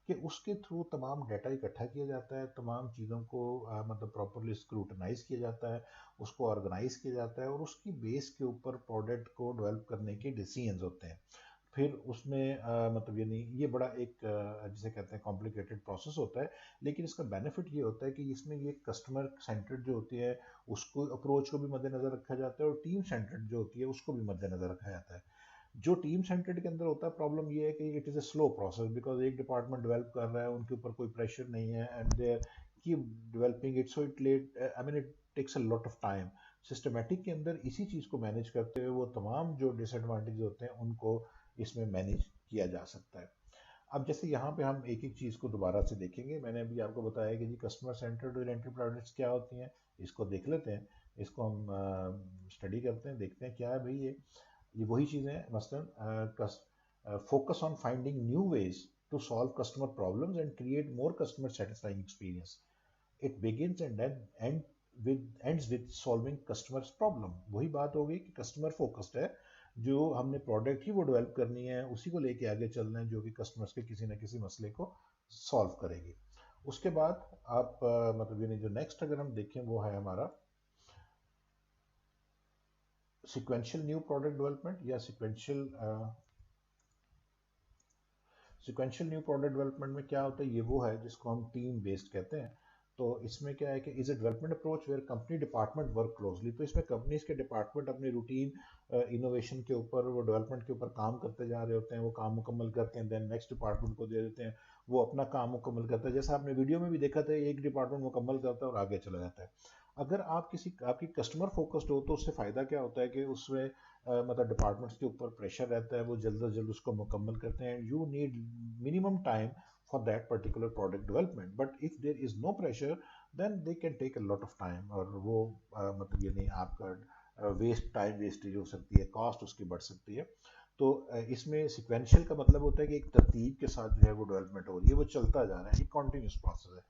कि उसके थ्रू तमाम डाटा इकट्ठा किया जाता है, तमाम चीज़ों को मतलब प्रॉपरली स्क्रूटनाइज किया जाता है, उसको ऑर्गेनाइज किया जाता है और उसकी बेस के ऊपर प्रोडक्ट को डेवलप करने के डिसीजंस होते हैं। फिर उसमें मतलब यानी ये बड़ा एक जिसे कहते हैं कॉम्प्लिकेटेड प्रोसेस होता है, लेकिन इसका बेनिफिट ये होता है कि इसमें ये कस्टमर सेंटर्ड जो होती है उसको अप्रोच को भी मद्देनज़र रखा जाता है और टीम सेंटर्ड जो होती है उसको भी मद्देनज़र रखा जाता है। जो टीम सेंटर्ड के अंदर होता है प्रॉब्लम ये है कि it is a slow process, because एक डिपार्टमेंट डेवलप कर रहा है, उनके ऊपर कोई प्रेशर नहीं है and they keep developing it, so it late I mean it takes a lot of time. Systematic के अंदर इसी चीज़ को मैनेज करते हुए वो तमाम जो डिसएडवांटेज होते हैं उनको इसमें मैनेज किया जा सकता है। अब जैसे यहाँ पे हम एक एक चीज़ को दोबारा से देखेंगे। मैंने अभी आपको बताया कि जी कस्टमर सेंटर्ड ओरिएंटेड प्रोडक्ट्स क्या होती हैं, इसको देख लेते हैं, इसको हम स्टडी करते हैं, देखते हैं क्या है भाई ये वही चीज़ें हैं। मसलन focus on finding new ways to solve customer problems and create more customer satisfying experience. It begins and with ends with solving customers problem. वही बात हो गई कि कस्टमर फोकस्ड है, जो हमने प्रोडक्ट ही वो डेवलप करनी है, उसी को लेके आगे चलना है जो कि कस्टमर्स के किसी न किसी मसले को सॉल्व करेगी। उसके बाद आप मतलब यानी जो नेक्स्ट अगर हम देखें वो है हमारा सिक्वेंशियल न्यू प्रोडक्ट डेवलपमेंट या सिक्वेंशियल न्यू प्रोडक्ट डेवलपमेंट में क्या होता है, ये वो है जिसको हम टीम बेस्ड कहते हैं। तो इसमें क्या है कि is a development approach where company department work closely. तो इसमें कंपनीज के डिपार्टमेंट अपनी रूटीन इनोवेशन के ऊपर, वो डेवलपमेंट के ऊपर काम करते जा रहे होते हैं, वो काम मुकम्मल करते हैं, देन नेक्स्ट डिपार्टमेंट को दे देते हैं, वो अपना काम मुकम्मल करता है। जैसा आपने वीडियो में भी देखा था, एक डिपार्टमेंट मुकम्मल करता है और आगे चला जाता है। अगर आप किसी आपकी कस्टमर फोकस्ड हो तो उससे फ़ायदा क्या होता है कि उसमें मतलब डिपार्टमेंट्स के ऊपर प्रेशर रहता है, वो जल्द अज जल्द उसको मुकम्मल करते हैं। You need minimum time for that particular product development, but if there is no pressure then they can take a lot of time, और वो मतलब ये नहीं आपका वेस्ट टाइम वेस्टेज हो सकती है, कॉस्ट उसकी बढ़ सकती है। तो इसमें सिक्वेंशियल का मतलब होता है कि एक तरतीब के साथ जो है वो डेवलपमेंट हो रही है, वो चलता जा रहा है, एक कॉन्टीन्यूस प्रोसेस है।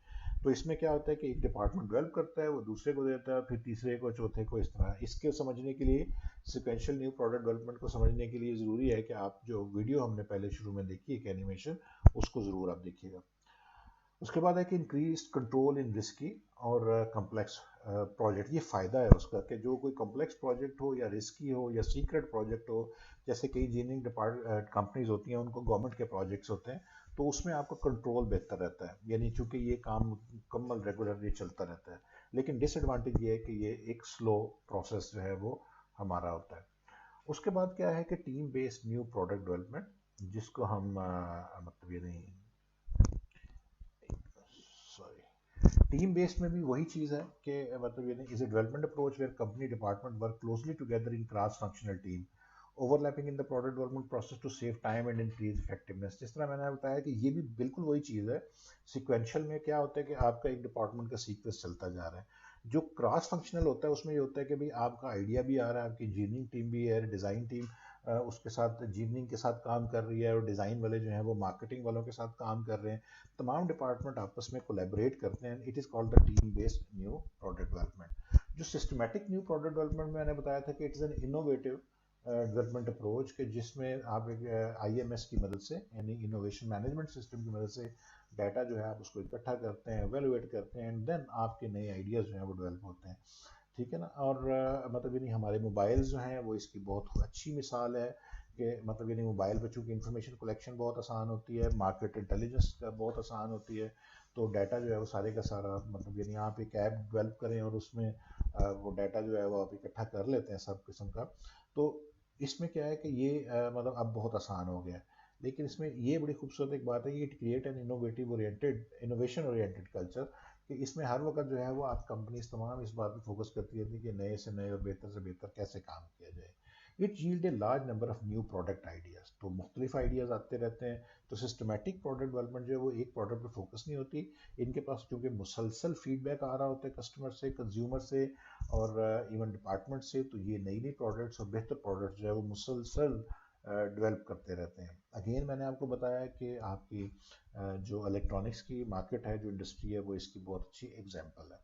तो इसमें क्या होता है कि एक डिपार्टमेंट डेवलप करता है, वो दूसरे को देता है, फिर तीसरे को, चौथे को, इस तरह। इसके समझने के लिए, सिक्वेंशियल न्यू प्रोडक्ट डेवलपमेंट को समझने के लिए ज़रूरी है कि आप जो वीडियो हमने पहले शुरू में देखी एक एनिमेशन, उसको ज़रूर आप देखिएगा। उसके बाद है कि इंक्रीज कंट्रोल इन रिस्की और कम्प्लेक्स प्रोजेक्ट। ये फ़ायदा है उसका कि जो कोई कम्प्लेक्स प्रोजेक्ट हो या रिस्की हो या सीक्रेट प्रोजेक्ट हो, जैसे कई इंजीनियरिंग कंपनीज होती हैं, उनको गवर्नमेंट के प्रोजेक्ट्स होते हैं, तो उसमें आपका कंट्रोल बेहतर रहता है, यानी चूंकि ये काम मुकम्मल रेगुलरली चलता रहता है। लेकिन डिसएडवांटेज ये है कि ये एक स्लो प्रोसेस जो है वो हमारा होता है। उसके बाद क्या है कि team based new product development, जिसको हम मतलब ये नहीं, सॉरी, टीम बेस्ड में भी वही चीज़ है कि मतलब ये is a development approach where company department work closely together in cross functional team. Overlapping in the product development process to save time and increase effectiveness. जिस तरह मैंने बताया कि ये भी बिल्कुल वही चीज़ है। सिक्वेंशियल में क्या होता है कि आपका एक डिपार्टमेंट का सीक्वेंस चलता जा रहा है। जो क्रॉस फंक्शनल होता है उसमें ये होता है कि भाई आपका आइडिया भी आ रहा है, आपकी इंजीनियरिंग टीम भी है, डिज़ाइन टीम उसके साथ इंजीनियरिंग के साथ काम कर रही है, और डिज़ाइन वाले जो हैं वो मार्केटिंग वालों के साथ काम कर रहे हैं। तमाम डिपार्टमेंट आपस में कोलैबोरेट करते हैं। It is called the team based new product development. जो सिस्टमैटिक न्यू प्रोडक्ट डेवलपमेंट में मैंने बताया था कि it is an innovative development approach, के जिसमें आप एक IMS की मदद से, यानी इनोवेशन मैनेजमेंट सिस्टम की मदद से डाटा जो है आप उसको इकट्ठा करते हैं, एवेलुएट करते हैं, एंड देन आपके नए आइडियाज़ जो हैं वो डेवलप होते हैं। ठीक है ना। और मतलब यानी हमारे मोबाइल्स जो हैं वो इसकी बहुत अच्छी मिसाल है कि मतलब यानी मोबाइल पर चूँकि इंफॉर्मेशन कलेक्शन बहुत आसान होती है, मार्केट इंटेलिजेंस का बहुत आसान होती है, तो डाटा जो है वो सारे का सारा मतलब यानी आप एक ऐप डेवलप करें और उसमें वो डाटा जो है वो आप इकट्ठा कर लेते हैं सब किस्म का। तो इसमें क्या है कि ये मतलब अब बहुत आसान हो गया है। लेकिन इसमें ये बड़ी खूबसूरत एक बात है कि it create an innovative oriented, innovation oriented culture, कि इसमें हर वक्त जो है वो आप कंपनीज तमाम इस बात पर फोकस करती रहती है कि नए से नए और बेहतर से बेहतर कैसे काम किया जाए। It yield a large number of new product ideas, तो मुख्तलिफ आइडियाज़ आते रहते हैं। तो सिस्टमेटिक प्रोडक्ट डेवलपमेंट जो है वो एक प्रोडक्ट पर फोकस नहीं होती। इनके पास क्योंकि मुसलसल फीडबैक आ रहा होता है कस्टमर से, कंज्यूमर से, और इवन डिपार्टमेंट से, तो ये नई नई प्रोडक्ट्स और बेहतर प्रोडक्ट्स जो है वो मुसलसल डेवलप करते रहते हैं। अगेन मैंने आपको बताया कि आपकी जो इलेक्ट्रॉनिक्स की मार्केट है, जो इंडस्ट्री है, वो इसकी बहुत अच्छी एग्जांपल है।